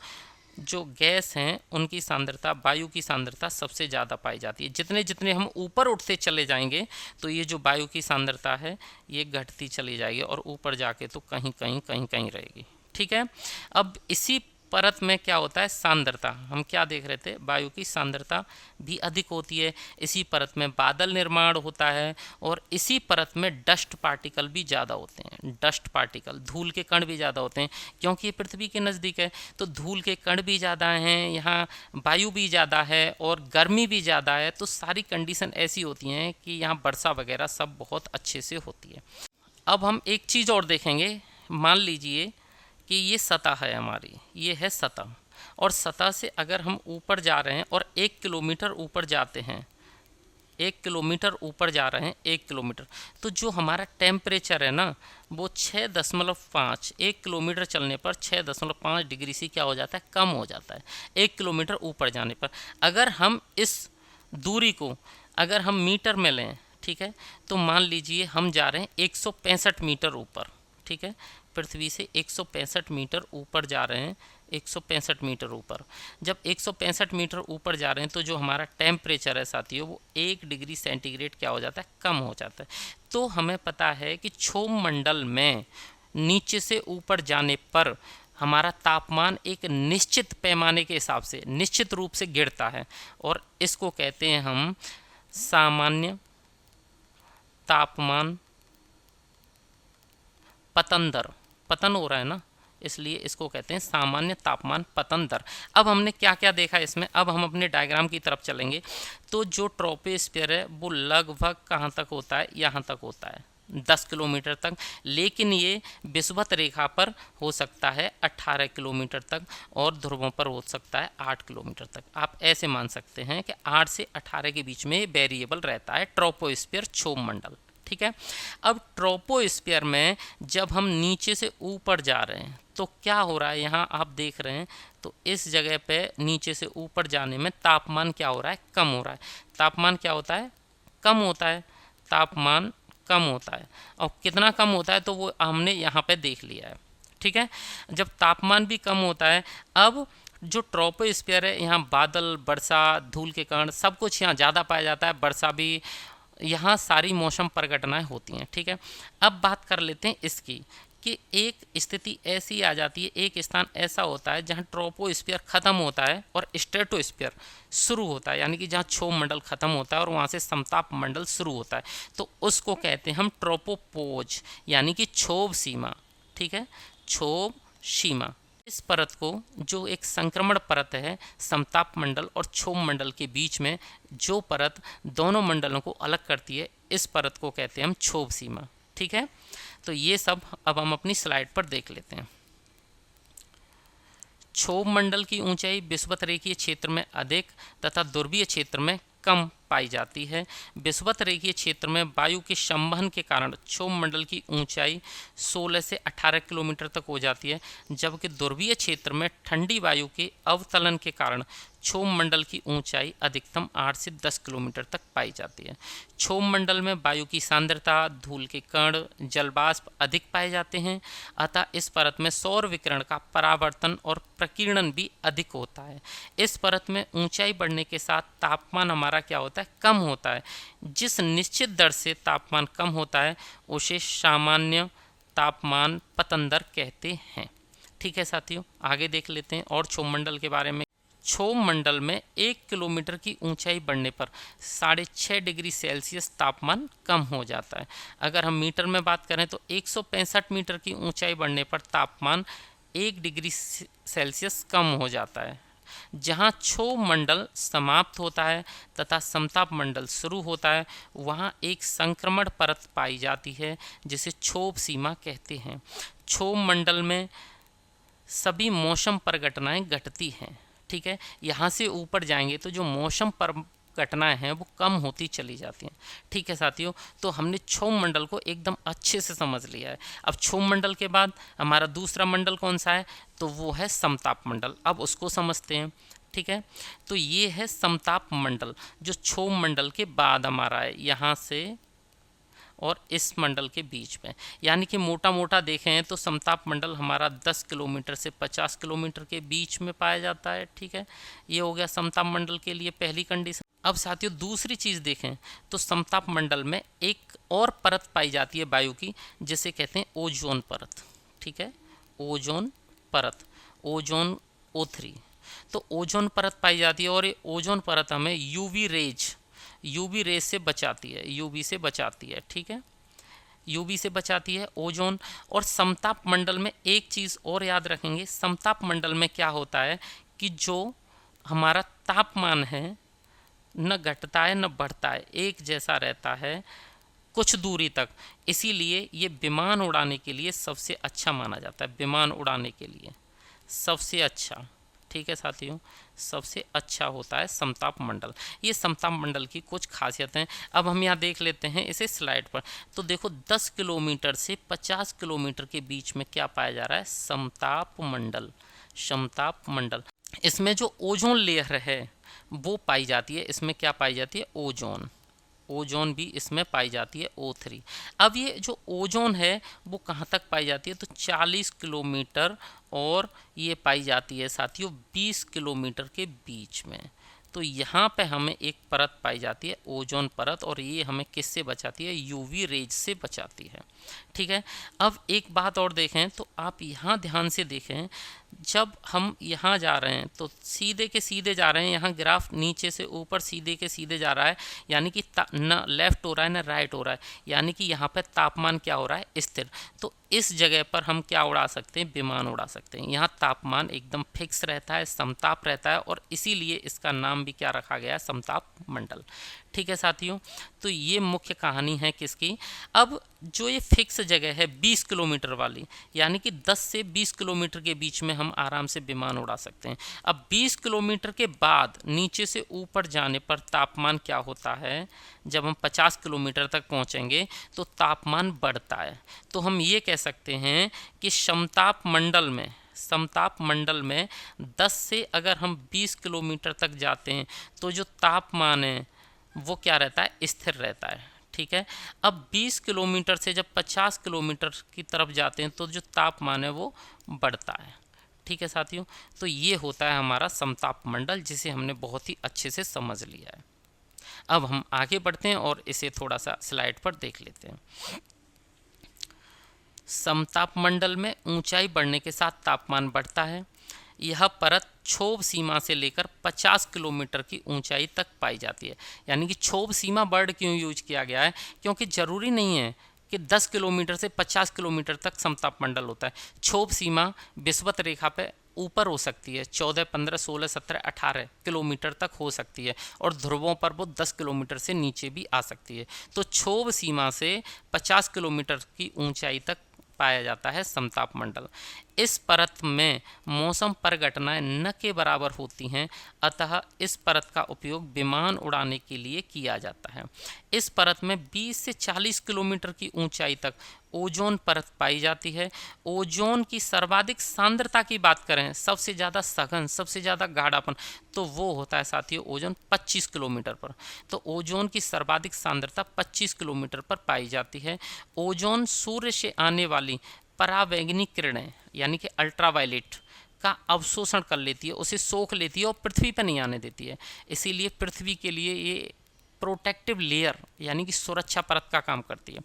Speaker 1: जो गैस हैं उनकी सांद्रता, वायु की सांद्रता सबसे ज़्यादा पाई जाती है। जितने जितने हम ऊपर उठते चले जाएंगे तो ये जो वायु की सांद्रता है ये घटती चली जाएगी, और ऊपर जाके तो कहीं कहीं कहीं कहीं रहेगी। ठीक है, अब इसी परत में क्या होता है, सांद्रता, हम क्या देख रहे थे, वायु की सांद्रता भी अधिक होती है। इसी परत में बादल निर्माण होता है, और इसी परत में डस्ट पार्टिकल भी ज़्यादा होते हैं। डस्ट पार्टिकल, धूल के कण भी ज़्यादा होते हैं, क्योंकि ये पृथ्वी के नज़दीक है तो धूल के कण भी ज़्यादा हैं, यहाँ वायु भी ज़्यादा है और गर्मी भी ज़्यादा है। तो सारी कंडीशन ऐसी होती हैं कि यहाँ वर्षा वगैरह सब बहुत अच्छे से होती है। अब हम एक चीज़ और देखेंगे, मान लीजिए कि ये सतह है हमारी, ये है सतह, और सतह से अगर हम ऊपर जा रहे हैं और 1 किलोमीटर ऊपर जाते हैं, 1 किलोमीटर ऊपर जा रहे हैं, 1 किलोमीटर, तो जो हमारा टेम्परेचर है ना वो 6.5, 1 किलोमीटर चलने पर 6.5 डिग्री से क्या हो जाता है, कम हो जाता है 1 किलोमीटर ऊपर जाने पर। अगर हम इस दूरी को अगर हम मीटर में लें, ठीक है, तो मान लीजिए हम जा रहे हैं 165 मीटर ऊपर। ठीक है, पृथ्वी से 165 मीटर ऊपर जा रहे हैं 165 मीटर ऊपर। जब 165 मीटर ऊपर जा रहे हैं तो जो हमारा टेम्परेचर है साथियों वो 1 डिग्री सेंटीग्रेड क्या हो जाता है, कम हो जाता है। तो हमें पता है कि क्षोभ मंडल में नीचे से ऊपर जाने पर हमारा तापमान एक निश्चित पैमाने के हिसाब से निश्चित रूप से गिरता है और इसको कहते हैं हम सामान्य तापमान पतन दर। पतन हो रहा है ना, इसलिए इसको कहते हैं सामान्य तापमान पतन दर। अब हमने क्या क्या देखा इसमें, अब हम अपने डायग्राम की तरफ चलेंगे। तो जो ट्रोपोस्फीयर है वो लगभग कहाँ तक होता है, यहाँ तक होता है 10 किलोमीटर तक, लेकिन ये विषुवत रेखा पर हो सकता है 18 किलोमीटर तक और ध्रुवों पर हो सकता है 8 किलोमीटर तक। आप ऐसे मान सकते हैं कि 8 से 18 के बीच में वेरिएबल रहता है ट्रोपोस्फीयर क्षोभ मंडल। ठीक है। अब ट्रोपोस्फीयर में जब हम नीचे से ऊपर जा रहे हैं तो क्या हो रहा है, यहाँ आप देख रहे हैं तो इस जगह पे नीचे से ऊपर जाने में तापमान क्या हो रहा है, कम हो रहा है। तापमान क्या होता है, कम होता है। तापमान कम होता है और कितना कम होता है तो वो हमने यहाँ पे देख लिया है। ठीक है। जब तापमान भी कम होता है, अब जो ट्रोपोस्फीयर है यहाँ बादल, वर्षा, धूल के कण सब कुछ यहाँ ज़्यादा पाया जाता है, वर्षा भी, यहाँ सारी मौसम परिघटनाएं होती हैं। ठीक है। अब बात कर लेते हैं इसकी कि एक स्थिति ऐसी आ जाती है, एक स्थान ऐसा होता है जहाँ ट्रोपोस्फीयर खत्म होता है और स्ट्रेटोस्फीयर शुरू होता है, यानी कि जहाँ क्षोभ मंडल खत्म होता है और वहाँ से समताप मंडल शुरू होता है, तो उसको कहते हैं हम ट्रोपोपोज, यानी कि क्षोभ सीमा। ठीक है, क्षोभ सीमा। इस परत को, जो एक संक्रमण परत है समताप मंडल और क्षोभ मंडल के बीच में, जो परत दोनों मंडलों को अलग करती है, इस परत को कहते हैं हम क्षोभ सीमा। ठीक है। तो ये सब अब हम अपनी स्लाइड पर देख लेते हैं। क्षोभ मंडल की ऊंचाई विषुवत रेखीय क्षेत्र में अधिक तथा ध्रुवीय क्षेत्र में कम पाई जाती है। विषुवत रेखीय क्षेत्र में वायु के संवहन के कारण क्षोभ मंडल की ऊंचाई 16 से 18 किलोमीटर तक हो जाती है, जबकि ध्रुवीय क्षेत्र में ठंडी वायु के अवतलन के कारण क्षोभ मंडल की ऊंचाई अधिकतम 8 से 10 किलोमीटर तक पाई जाती है। क्षोभ मंडल में वायु की सांद्रता, धूल के कण, जलवाष्प अधिक पाए जाते हैं, अतः इस परत में सौर विकिरण का परावर्तन और प्रकीर्णन भी अधिक होता है। इस परत में ऊंचाई बढ़ने के साथ तापमान हमारा क्या होता है, कम होता है। जिस निश्चित दर से तापमान कम होता है उसे सामान्य तापमान पतन दर कहते हैं। ठीक है साथियों, आगे देख लेते हैं और क्षोभ मंडल के बारे में। क्षोभ मंडल में 1 किलोमीटर की ऊंचाई बढ़ने पर 6.5 डिग्री सेल्सियस तापमान कम हो जाता है। अगर हम मीटर में बात करें तो 165 मीटर की ऊंचाई बढ़ने पर तापमान 1 डिग्री सेल्सियस कम हो जाता है। जहाँ क्षोभ मंडल समाप्त होता है तथा समताप मंडल शुरू होता है, वहाँ एक संक्रमण परत पाई जाती है जिसे क्षोभ सीमा कहते हैं। क्षोभ मंडल में सभी मौसम परिघटनाएं घटती हैं। ठीक है। यहाँ से ऊपर जाएंगे तो जो मौसम पर घटनाएं हैं वो कम होती चली जाती हैं। ठीक है साथियों, तो हमने क्षोभ मंडल को एकदम अच्छे से समझ लिया है। अब क्षोभ मंडल के बाद हमारा दूसरा मंडल कौन सा है, तो वो है समताप मंडल। अब उसको समझते हैं। ठीक है, तो ये है समताप मंडल जो क्षोभ मंडल के बाद हमारा है, यहाँ से और इस मंडल के बीच में। यानी कि मोटा मोटा देखें तो समताप मंडल हमारा 10 किलोमीटर से 50 किलोमीटर के बीच में पाया जाता है। ठीक है, ये हो गया समताप मंडल के लिए पहली कंडीशन। अब साथियों दूसरी चीज़ देखें तो समताप मंडल में एक और परत पाई जाती है वायु की, जिसे कहते हैं ओजोन परत। ठीक है, ओजोन परत, ओजोन O3। तो ओजोन परत पाई जाती है और ये ओजोन परत हमें यूवी रेज से बचाती है, यूवी से बचाती है। ठीक है, यूवी से बचाती है ओजोन। और समताप मंडल में एक चीज़ और याद रखेंगे, समताप मंडल में क्या होता है कि जो हमारा तापमान है न घटता है न बढ़ता है, एक जैसा रहता है कुछ दूरी तक। इसीलिए ये विमान उड़ाने के लिए सबसे अच्छा माना जाता है, विमान उड़ाने के लिए सबसे अच्छा। ठीक है साथियों, सबसे अच्छा होता है समताप मंडल। ये समताप मंडल की कुछ खासियतें। अब हम यहाँ देख लेते हैं इसे स्लाइड पर। तो देखो 10 किलोमीटर से 50 किलोमीटर के बीच में क्या पाया जा रहा है, समताप मंडल। समताप मंडल, इसमें जो ओजोन लेयर है वो पाई जाती है। इसमें क्या पाई जाती है, ओजोन। ओजोन भी इसमें पाई जाती है O3। अब ये जो ओजोन है वो कहाँ तक पाई जाती है, तो 40 किलोमीटर और ये पाई जाती है साथियों 20 किलोमीटर के बीच में। तो यहाँ पे हमें एक परत पाई जाती है ओजोन परत, और ये हमें किससे बचाती है, यूवी रेज से बचाती है। ठीक है, अब एक बात और देखें तो आप यहाँ ध्यान से देखें, जब हम यहाँ जा रहे हैं तो सीधे के सीधे जा रहे हैं, यहाँ ग्राफ नीचे से ऊपर सीधे के सीधे जा रहा है, यानी कि न लेफ्ट हो रहा है न राइट हो रहा है, यानी कि यहाँ पे तापमान क्या हो रहा है, स्थिर। तो इस जगह पर हम क्या उड़ा सकते हैं, विमान उड़ा सकते हैं। यहाँ तापमान एकदम फिक्स रहता है, समताप रहता है, और इसीलिए इसका नाम भी क्या रखा गया है, समताप मंडल। ठीक है साथियों, तो ये मुख्य कहानी है किसकी। अब जो ये फिक्स जगह है 20 किलोमीटर वाली, यानी कि 10 से 20 किलोमीटर के बीच में हम आराम से विमान उड़ा सकते हैं। अब 20 किलोमीटर के बाद नीचे से ऊपर जाने पर तापमान क्या होता है, जब हम 50 किलोमीटर तक पहुंचेंगे तो तापमान बढ़ता है। तो हम ये कह सकते हैं कि समताप मंडल में 10 से अगर हम 20 किलोमीटर तक जाते हैं तो जो तापमान है वो क्या रहता है, स्थिर रहता है। ठीक है, अब 20 किलोमीटर से जब 50 किलोमीटर की तरफ जाते हैं तो जो तापमान है वो बढ़ता है। ठीक है साथियों, तो ये होता है हमारा समताप मंडल, जिसे हमने बहुत ही अच्छे से समझ लिया है। अब हम आगे बढ़ते हैं और इसे थोड़ा सा स्लाइड पर देख लेते हैं। समताप मंडल में ऊंचाई बढ़ने के साथ तापमान बढ़ता है। यह परत क्षोभ सीमा से लेकर 50 किलोमीटर की ऊंचाई तक पाई जाती है। यानी कि क्षोभ सीमा वर्ड क्यों यूज किया गया है, क्योंकि ज़रूरी नहीं है कि 10 किलोमीटर से 50 किलोमीटर तक समताप मंडल होता है। क्षोभ सीमा विषुवत रेखा पे ऊपर हो सकती है, 14, 15, 16, 17, 18 किलोमीटर तक हो सकती है, और ध्रुवों पर वो 10 किलोमीटर से नीचे भी आ सकती है। तो क्षोभ सीमा से 50 किलोमीटर की ऊंचाई तक पाया जाता है समताप मंडल। इस परत में मौसम परिघटनाएं न के बराबर होती हैं, अतः इस परत का उपयोग विमान उड़ाने के लिए किया जाता है। इस परत में 20 से 40 किलोमीटर की ऊंचाई तक ओजोन परत पाई जाती है। ओजोन की सर्वाधिक सांद्रता की बात करें, सबसे ज़्यादा सघन, सबसे ज़्यादा गाढ़ापन, तो वो होता है साथियों ओजोन 25 किलोमीटर पर। तो ओजोन की सर्वाधिक सांद्रता 25 किलोमीटर पर पाई जाती है। ओजोन सूर्य से आने वाली परावैंगनी किरणें यानी कि अल्ट्रावायलेट का अवशोषण कर लेती है, उसे सोख लेती है और पृथ्वी पर नहीं आने देती है। इसीलिए पृथ्वी के लिए ये प्रोटेक्टिव लेयर यानी कि सुरक्षा परत का काम करती है।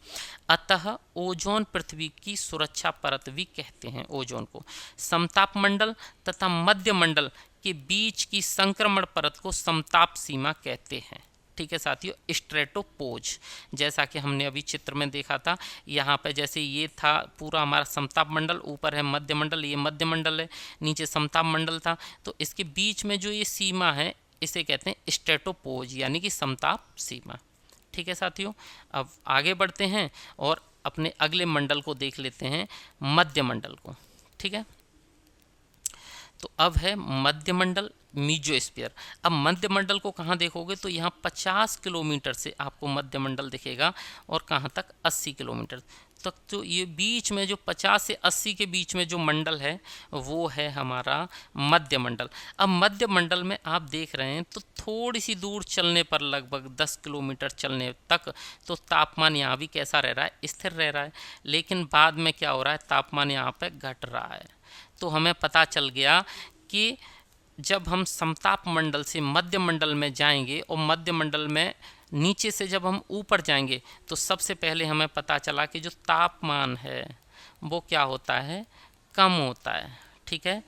Speaker 1: अतः ओजोन पृथ्वी की सुरक्षा परत भी कहते हैं ओजोन को। समताप मंडल तथा मध्य मंडल के बीच की संक्रमण परत को समताप सीमा कहते हैं। ठीक है साथियों, स्ट्रेटोपोज, जैसा कि हमने अभी चित्र में देखा था, यहाँ पे जैसे ये था पूरा हमारा समताप मंडल, ऊपर है मध्य मंडल, ये मध्य मंडल है, नीचे समताप मंडल था, तो इसके बीच में जो ये सीमा है इसे कहते हैं स्ट्रेटोपोज यानी कि समताप सीमा। ठीक है साथियों, अब आगे बढ़ते हैं और अपने अगले मंडल को देख लेते हैं, मध्य मंडल को। ठीक है, तो अब है मध्य मंडल, मीजोस्फीयर। अब मध्य मंडल को कहाँ देखोगे तो यहाँ 50 किलोमीटर से आपको मध्य मंडल दिखेगा, और कहाँ तक 80 किलोमीटर तक। तो ये बीच में जो 50 से 80 के बीच में जो मंडल है वो है हमारा मध्य मंडल। अब मध्य मंडल में आप देख रहे हैं तो थोड़ी सी दूर चलने पर, लगभग 10 किलोमीटर चलने तक, तो तापमान यहाँ भी कैसा रह रहा है, स्थिर रह रहा है। लेकिन बाद में क्या हो रहा है, तापमान यहाँ पे घट रहा है। तो हमें पता चल गया कि जब हम समताप मंडल से मध्य मंडल में जाएंगे और मध्य मंडल में नीचे से जब हम ऊपर जाएंगे तो सबसे पहले हमें पता चला कि जो तापमान है वो क्या होता है, कम होता है। ठीक है,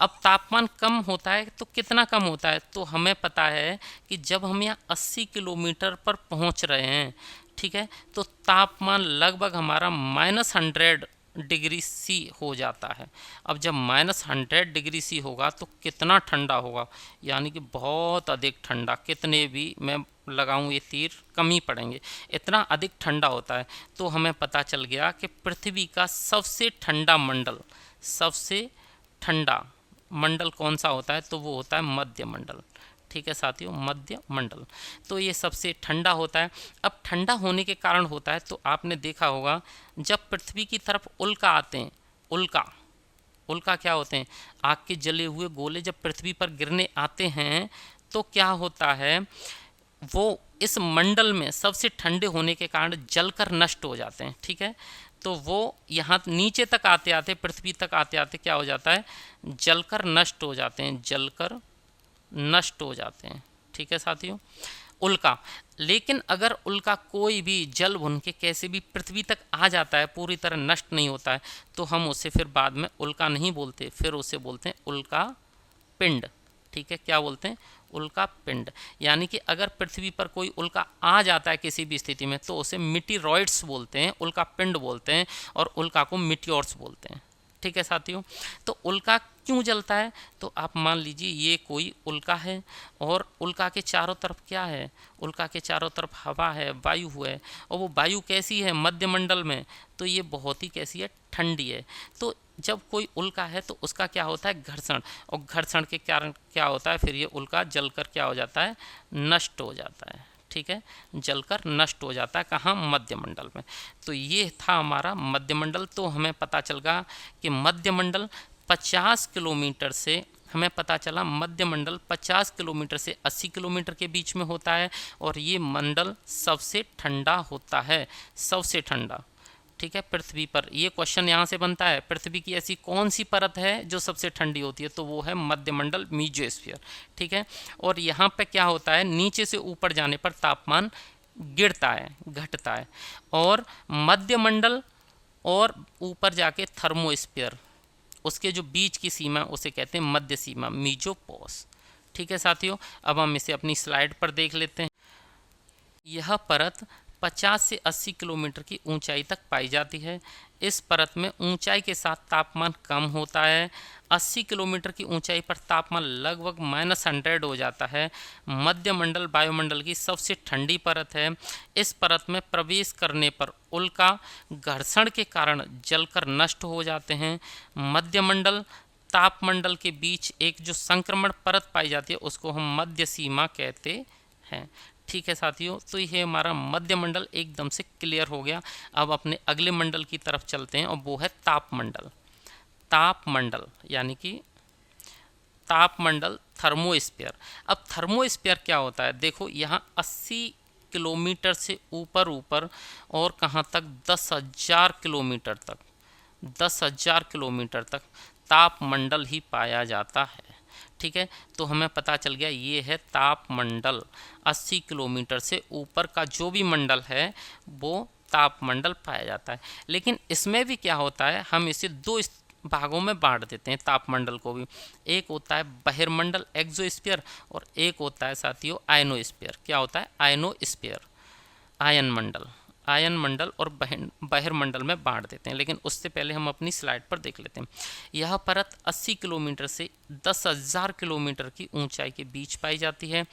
Speaker 1: अब तापमान कम होता है तो कितना कम होता है, तो हमें पता है कि जब हम यहाँ 80 किलोमीटर पर पहुँच रहे हैं, ठीक है, तो तापमान लगभग हमारा -100 डिग्री सी हो जाता है। अब जब -100 डिग्री सी होगा तो कितना ठंडा होगा, यानी कि बहुत अधिक ठंडा, कितने भी मैं लगाऊं ये तीर कम ही पड़ेंगे, इतना अधिक ठंडा होता है। तो हमें पता चल गया कि पृथ्वी का सबसे ठंडा मंडल कौन सा होता है, तो वो होता है मध्य मंडल। ठीक है साथियों, मध्य मंडल, तो ये सबसे ठंडा होता है। अब ठंडा होने के कारण होता है, तो आपने देखा होगा जब पृथ्वी की तरफ उल्का आते हैं, उल्का क्या होते हैं, आग के जले हुए गोले जब पृथ्वी पर गिरने आते हैं तो क्या होता है, वो इस मंडल में सबसे ठंडे होने के कारण जलकर नष्ट हो जाते हैं। ठीक है, तो वो यहाँ नीचे तक आते आते, पृथ्वी तक आते आते क्या हो जाता है, जलकर नष्ट हो जाते हैं, जलकर नष्ट हो जाते हैं। ठीक है साथियों। उल्का, लेकिन अगर उल्का कोई भी जल भुन के कैसे भी पृथ्वी तक आ जाता है, पूरी तरह नष्ट नहीं होता है, तो हम उसे फिर बाद में उल्का नहीं बोलते, फिर उसे बोलते हैं उल्का पिंड। ठीक है, क्या बोलते हैं, उल्का पिंड। यानी कि अगर पृथ्वी पर कोई उल्का आ जाता है किसी भी स्थिति में तो उसे मिटीरॉइड्स बोलते हैं, उल्का पिंड बोलते हैं, और उल्का को मिटियोर्स बोलते हैं। ठीक है साथियों। तो उल्का क्यों जलता है, तो आप मान लीजिए ये कोई उल्का है और उल्का के चारों तरफ क्या है, उल्का के चारों तरफ हवा है, वायु है, और वो वायु कैसी है, मध्यमंडल में, तो ये बहुत ही कैसी है, ठंडी है। तो जब कोई उल्का है तो उसका क्या होता है, घर्षण, और घर्षण के कारण क्या होता है, फिर ये उल्का जलकर क्या हो जाता है, नष्ट हो जाता है। ठीक है, जलकर नष्ट हो जाता है, कहाँ, मध्यमंडल में। तो ये था हमारा मध्यमंडल। तो हमें पता चल गया कि मध्यमंडल 50 किलोमीटर से, हमें पता चला मध्यमंडल 50 किलोमीटर से 80 किलोमीटर के बीच में होता है, और ये मंडल सबसे ठंडा होता है, सबसे ठंडा। ठीक है, पृथ्वी पर ये क्वेश्चन यहाँ से बनता है, पृथ्वी की ऐसी कौन सी परत है जो सबसे ठंडी होती है, तो वो है मध्यमंडल, मीजोस्फीयर। ठीक है, और यहाँ पे क्या होता है, नीचे से ऊपर जाने पर तापमान गिरता है, घटता है, और मध्यमंडल और ऊपर जाके थर्मोस्फीयर, उसके जो बीच की सीमा उसे कहते हैं मध्य सीमा, मीजोपोस। ठीक है साथियों, अब हम इसे अपनी स्लाइड पर देख लेते हैं। यह परत 50 से 80 किलोमीटर की ऊंचाई तक पाई जाती है। इस परत में ऊंचाई के साथ तापमान कम होता है। 80 किलोमीटर की ऊंचाई पर तापमान लगभग -100 हो जाता है। मध्यमंडल वायुमंडल की सबसे ठंडी परत है। इस परत में प्रवेश करने पर उल्का घर्षण के कारण जलकर नष्ट हो जाते हैं। मध्यमंडल तापमंडल के बीच एक जो संक्रमण परत पाई जाती है उसको हम मध्य सीमा कहते हैं। ठीक है साथियों, तो ये हमारा मध्यमंडल एकदम से क्लियर हो गया। अब अपने अगले मंडल की तरफ चलते हैं और वो है तापमंडल। तापमंडल यानी कि तापमंडल, थर्मोस्फीयर। अब थर्मोस्फीयर क्या होता है, देखो यहाँ 80 किलोमीटर से ऊपर ऊपर और कहाँ तक, 10,000 किलोमीटर तक, 10,000 किलोमीटर तक तापमंडल ही पाया जाता है। ठीक है, तो हमें पता चल गया ये है तापमंडल। 80 किलोमीटर से ऊपर का जो भी मंडल है वो तापमंडल पाया जाता है। लेकिन इसमें भी क्या होता है, हम इसे दो भागों में बांट देते हैं तापमंडल को भी। एक होता है बहिर्मंडल, एक्सोस्फीयर, और एक होता है साथियों आयनोस्फीयर। क्या होता है, आयनोस्फीयर, आयन मंडल, आयन मंडल और बहिर्मंडल में बांट देते हैं। लेकिन उससे पहले हम अपनी स्लाइड पर देख लेते हैं। यह परत 80 किलोमीटर से 10,000 किलोमीटर की ऊंचाई के बीच पाई जाती है।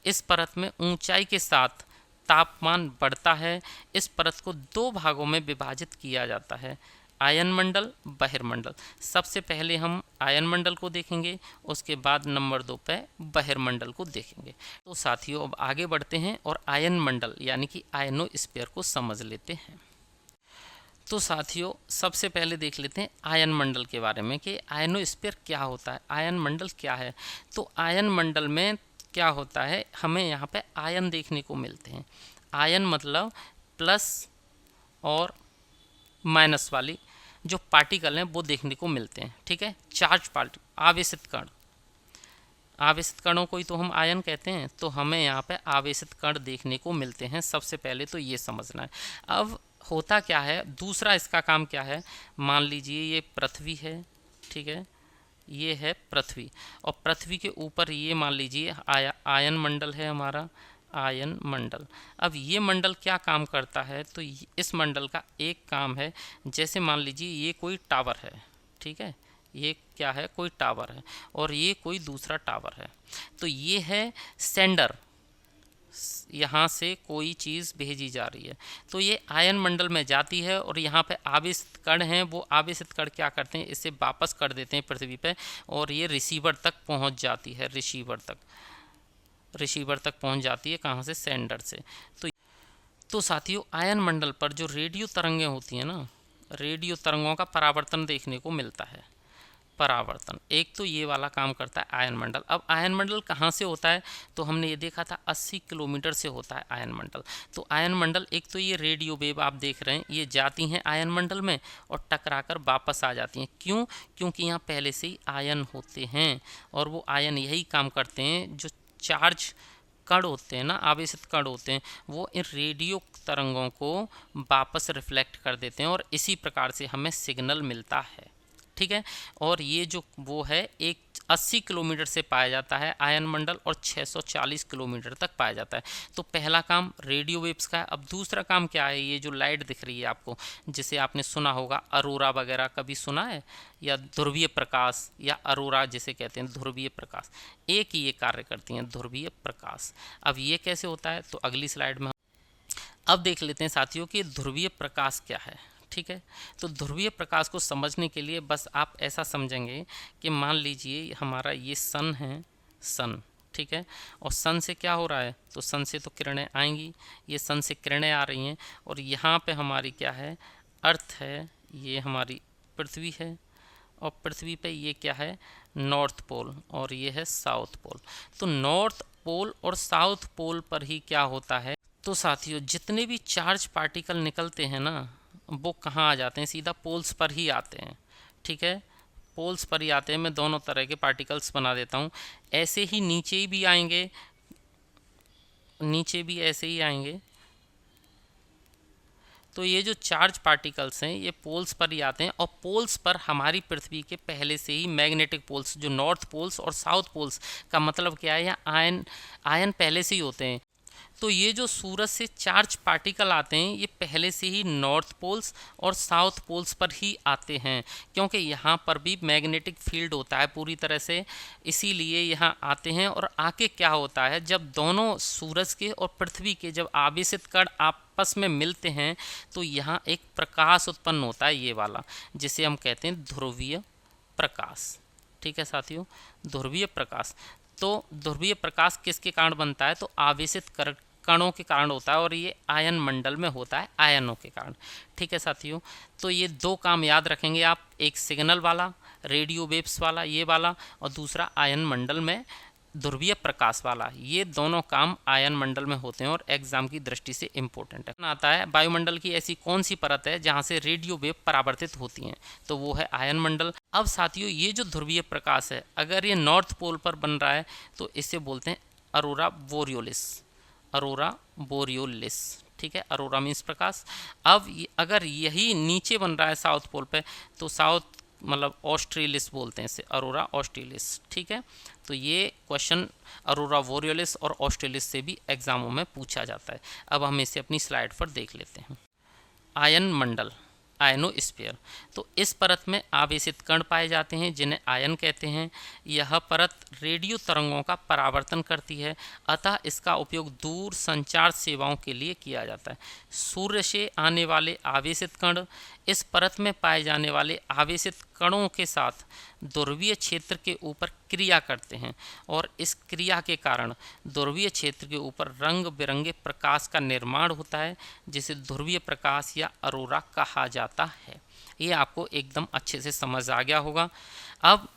Speaker 1: इस परत में ऊंचाई के साथ तापमान बढ़ता है। इस परत को दो भागों में विभाजित किया जाता है, आयन मंडल, बहिर्मंडल। सबसे पहले हम आयन मंडल को देखेंगे, उसके बाद नंबर 2 पे बहिर्मंडल को देखेंगे। तो साथियों अब आगे बढ़ते हैं और आयन मंडल यानी कि आयनोस्फीयर को समझ लेते हैं। तो साथियों सबसे पहले देख लेते हैं आयन मंडल के बारे में कि आयनोस्फीयर क्या होता है, आयन मंडल क्या है। तो आयन मंडल में क्या होता है, हमें यहाँ पे आयन देखने को मिलते हैं। आयन मतलब प्लस और माइनस वाली जो पार्टिकल हैं वो देखने को मिलते हैं। ठीक है, चार्ज पार्टिकल, आवेशित कण, आवेशित कणों को ही तो हम आयन कहते हैं। तो हमें यहाँ पे आवेशित कण देखने को मिलते हैं। सबसे पहले तो ये समझना है। अब होता क्या है, दूसरा इसका काम क्या है, मान लीजिए ये पृथ्वी है, ठीक है, ये है पृथ्वी, और पृथ्वी के ऊपर ये मान लीजिए आयन मंडल है हमारा, आयन मंडल। अब ये मंडल क्या काम करता है, तो इस मंडल का एक काम है, जैसे मान लीजिए ये कोई टावर है, ठीक है, ये क्या है, कोई टावर है, और ये कोई दूसरा टावर है। तो ये है सेंडर, यहाँ से कोई चीज़ भेजी जा रही है, तो ये आयन मंडल में जाती है, और यहाँ पे आवेशित कण हैं, वो आवेशित कण क्या करते हैं, इसे वापस कर देते हैं पृथ्वी पे, और ये रिसीवर तक पहुँच जाती है, रिसीवर तक पहुँच जाती है, कहाँ से, सेंडर से। तो साथियों आयन मंडल पर जो रेडियो तरंगें होती हैं ना, रेडियो तरंगों का परावर्तन देखने को मिलता है। परावर्तन। एक तो ये वाला काम करता है आयन मंडल। अब आयन मंडल कहाँ से होता है, तो हमने ये देखा था 80 किलोमीटर से होता है आयन मंडल। तो आयन मंडल, एक तो ये रेडियो वेव आप देख रहे हैं, ये जाती हैं आयन मंडल में और टकराकर वापस आ जाती हैं। क्यों? क्योंकि यहाँ पहले से ही आयन होते हैं और वो आयन यही काम करते हैं, जो चार्ज कण होते हैं ना, आवेशित कण होते हैं, वो इन रेडियो तरंगों को वापस रिफ्लेक्ट कर देते हैं और इसी प्रकार से हमें सिग्नल मिलता है। ठीक है। और ये जो वो है एक 80 किलोमीटर से पाया जाता है आयन मंडल और 640 किलोमीटर तक पाया जाता है। तो पहला काम रेडियो वेव्स का है। अब दूसरा काम क्या है, ये जो लाइट दिख रही है आपको, जिसे आपने सुना होगा अरोरा वगैरह, कभी सुना है, या ध्रुवीय प्रकाश या अरोरा जिसे कहते हैं ध्रुवीय प्रकाश, एक ही ये कार्य करती हैं, ध्रुवीय प्रकाश। अब ये कैसे होता है, तो अगली स्लाइड में अब देख लेते हैं साथियों कि ध्रुवीय प्रकाश क्या है। ठीक है। तो ध्रुवीय प्रकाश को समझने के लिए बस आप ऐसा समझेंगे कि मान लीजिए हमारा ये सन है, सन, ठीक है, और सन से क्या हो रहा है, तो सन से तो किरणें आएंगी, ये सन से किरणें आ रही हैं, और यहाँ पे हमारी क्या है, अर्थ है, ये हमारी पृथ्वी है, और पृथ्वी पे ये क्या है, नॉर्थ पोल, और ये है साउथ पोल। तो नॉर्थ पोल और साउथ पोल पर ही क्या होता है, तो साथियों जितने भी चार्ज पार्टिकल निकलते हैं ना, वो कहाँ आ जाते हैं, सीधा पोल्स पर ही आते हैं। ठीक है, पोल्स पर ही आते हैं। मैं दोनों तरह के पार्टिकल्स बना देता हूँ, ऐसे ही नीचे भी आएंगे, नीचे भी ऐसे ही आएंगे। तो ये जो चार्ज पार्टिकल्स हैं ये पोल्स पर ही आते हैं, और पोल्स पर हमारी पृथ्वी के पहले से ही मैग्नेटिक पोल्स, जो नॉर्थ पोल्स और साउथ पोल्स का मतलब क्या है, यहाँ आयन पहले से ही होते हैं। तो ये जो सूरज से चार्ज पार्टिकल आते हैं ये पहले से ही नॉर्थ पोल्स और साउथ पोल्स पर ही आते हैं, क्योंकि यहाँ पर भी मैग्नेटिक फील्ड होता है पूरी तरह से, इसीलिए यहाँ आते हैं। और आके क्या होता है, जब दोनों सूरज के और पृथ्वी के जब आवेशित कण आपस में मिलते हैं तो यहाँ एक प्रकाश उत्पन्न होता है, ये वाला, जिसे हम कहते हैं ध्रुवीय प्रकाश। ठीक है साथियों, ध्रुवीय प्रकाश। तो ध्रुवीय प्रकाश किसके कारण बनता है, तो आवेशित कणों के कारण होता है, और ये आयन मंडल में होता है आयनों के कारण। ठीक है साथियों, तो ये दो काम याद रखेंगे आप, एक सिग्नल वाला, रेडियो वेव्स वाला ये वाला, और दूसरा आयन मंडल में ध्रुवीय प्रकाश वाला। ये दोनों काम आयन मंडल में होते हैं और एग्जाम की दृष्टि से इम्पोर्टेंट है। आता है वायुमंडल की ऐसी कौन सी परत है जहाँ से रेडियो वेव परावर्तित होती हैं, तो वो है आयन मंडल। अब साथियों ये जो ध्रुवीय प्रकाश है, अगर ये नॉर्थ पोल पर बन रहा है तो इसे बोलते हैं अरोरा बोरियोलिस, अरोरा बोरियोलिस। ठीक है, अरोरा मीन्स प्रकाश। अब अगर यही नीचे बन रहा है साउथ पोल पे, तो साउथ मतलब ऑस्ट्रेलिस बोलते हैं इसे, अरोरा ऑस्ट्रेलिस। ठीक है, तो ये क्वेश्चन अरोरा बोरियोलिस और ऑस्ट्रेलिस से भी एग्जामों में पूछा जाता है। अब हम इसे अपनी स्लाइड पर देख लेते हैं। आयन मंडल, आयनोस्फीयर। तो इस परत में आवेशित कण पाए जाते हैं जिन्हें आयन कहते हैं। यह परत रेडियो तरंगों का परावर्तन करती है, अतः इसका उपयोग दूर संचार सेवाओं के लिए किया जाता है। सूर्य से आने वाले आवेशित कण इस परत में पाए जाने वाले आवेशित कणों के साथ ध्रुवीय क्षेत्र के ऊपर क्रिया करते हैं, और इस क्रिया के कारण ध्रुवीय क्षेत्र के ऊपर रंग बिरंगे प्रकाश का निर्माण होता है, जिसे ध्रुवीय प्रकाश या अरोरा कहा जाता है। ये आपको एकदम अच्छे से समझ आ गया होगा। अब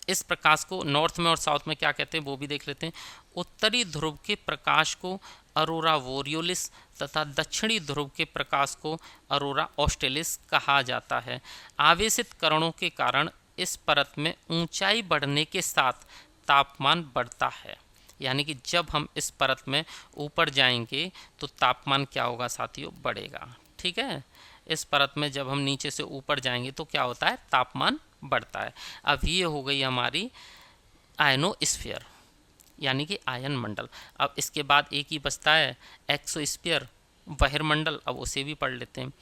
Speaker 1: इस प्रकाश को नॉर्थ में और साउथ में क्या कहते हैं वो भी देख लेते हैं। उत्तरी ध्रुव के प्रकाश को अरोरा बोरियोलिस तथा दक्षिणी ध्रुव के प्रकाश को अरोरा ऑस्ट्रेलिस कहा जाता है। आवेशित कणों के कारण इस परत में ऊंचाई बढ़ने के साथ तापमान बढ़ता है, यानी कि जब हम इस परत में ऊपर जाएंगे तो तापमान क्या होगा साथियों, बढ़ेगा। ठीक है, इस परत में जब हम नीचे से ऊपर जाएंगे तो क्या होता है, तापमान बढ़ता है। अब ये हो गई हमारी आयनोस्फीयर यानी कि आयन मंडल। अब इसके बाद एक ही बचता है एक्सोस्फीयर, बहिर्मंडल। अब उसे भी पढ़ लेते हैं।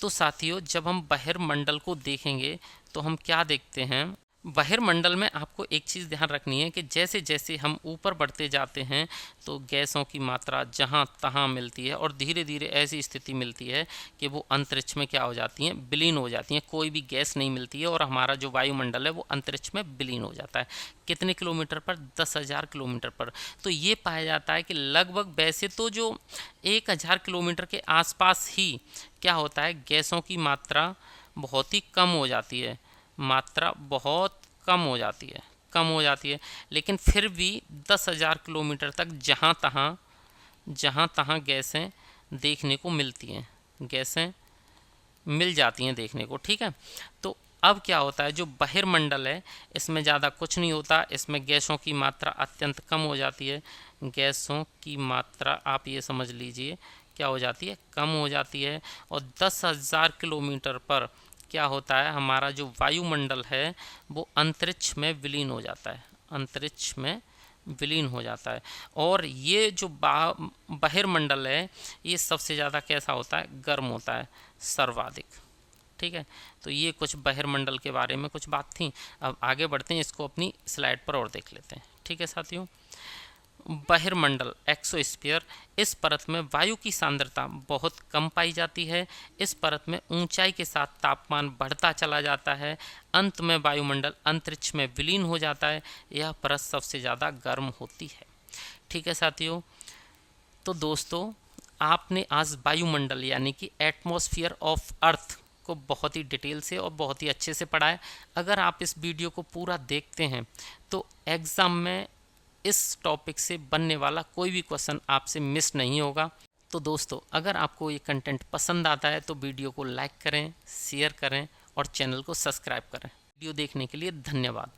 Speaker 1: तो साथियों जब हम बहिर्मंडल को देखेंगे तो हम क्या देखते हैं, बहिर्मंडल में आपको एक चीज़ ध्यान रखनी है कि जैसे जैसे हम ऊपर बढ़ते जाते हैं तो गैसों की मात्रा जहाँ तहाँ मिलती है, और धीरे धीरे ऐसी स्थिति मिलती है कि वो अंतरिक्ष में क्या हो जाती हैं, विलीन हो जाती हैं। कोई भी गैस नहीं मिलती है और हमारा जो वायुमंडल है वो अंतरिक्ष में विलीन हो जाता है। कितने किलोमीटर पर, 10,000 किलोमीटर पर। तो ये पाया जाता है कि लगभग वैसे तो जो 1,000 किलोमीटर के आसपास ही क्या होता है, गैसों की मात्रा बहुत ही कम हो जाती है, मात्रा बहुत कम हो जाती है, कम हो जाती है। लेकिन फिर भी 10,000 किलोमीटर तक जहाँ तहाँ गैसें देखने को मिलती हैं, गैसें मिल जाती हैं देखने को, ठीक है। तो अब क्या होता है, जो बहिर्मंडल है इसमें ज़्यादा कुछ नहीं होता, इसमें गैसों की मात्रा अत्यंत कम हो जाती है। गैसों की मात्रा आप ये समझ लीजिए क्या हो जाती है, कम हो जाती है। और 10,000 किलोमीटर पर क्या होता है, हमारा जो वायुमंडल है वो अंतरिक्ष में विलीन हो जाता है, अंतरिक्ष में विलीन हो जाता है। और ये जो बहिर्मंडल है ये सबसे ज़्यादा कैसा होता है, गर्म होता है, सर्वाधिक, ठीक है। तो ये कुछ बहिर्मंडल के बारे में कुछ बात थी। अब आगे बढ़ते हैं, इसको अपनी स्लाइड पर और देख लेते हैं, ठीक है साथियों। बहिर्मंडल एक्सोस्फीयर, इस परत में वायु की सांद्रता बहुत कम पाई जाती है। इस परत में ऊंचाई के साथ तापमान बढ़ता चला जाता है। अंत में वायुमंडल अंतरिक्ष में विलीन हो जाता है। यह परत सबसे ज़्यादा गर्म होती है, ठीक है साथियों। तो दोस्तों, आपने आज वायुमंडल यानी कि एटमॉस्फेयर ऑफ अर्थ को बहुत ही डिटेल से और बहुत ही अच्छे से पढ़ा है। अगर आप इस वीडियो को पूरा देखते हैं तो एग्ज़ाम में इस टॉपिक से बनने वाला कोई भी क्वेश्चन आपसे मिस नहीं होगा। तो दोस्तों, अगर आपको ये कंटेंट पसंद आता है तो वीडियो को लाइक करें, शेयर करें और चैनल को सब्सक्राइब करें। वीडियो देखने के लिए धन्यवाद।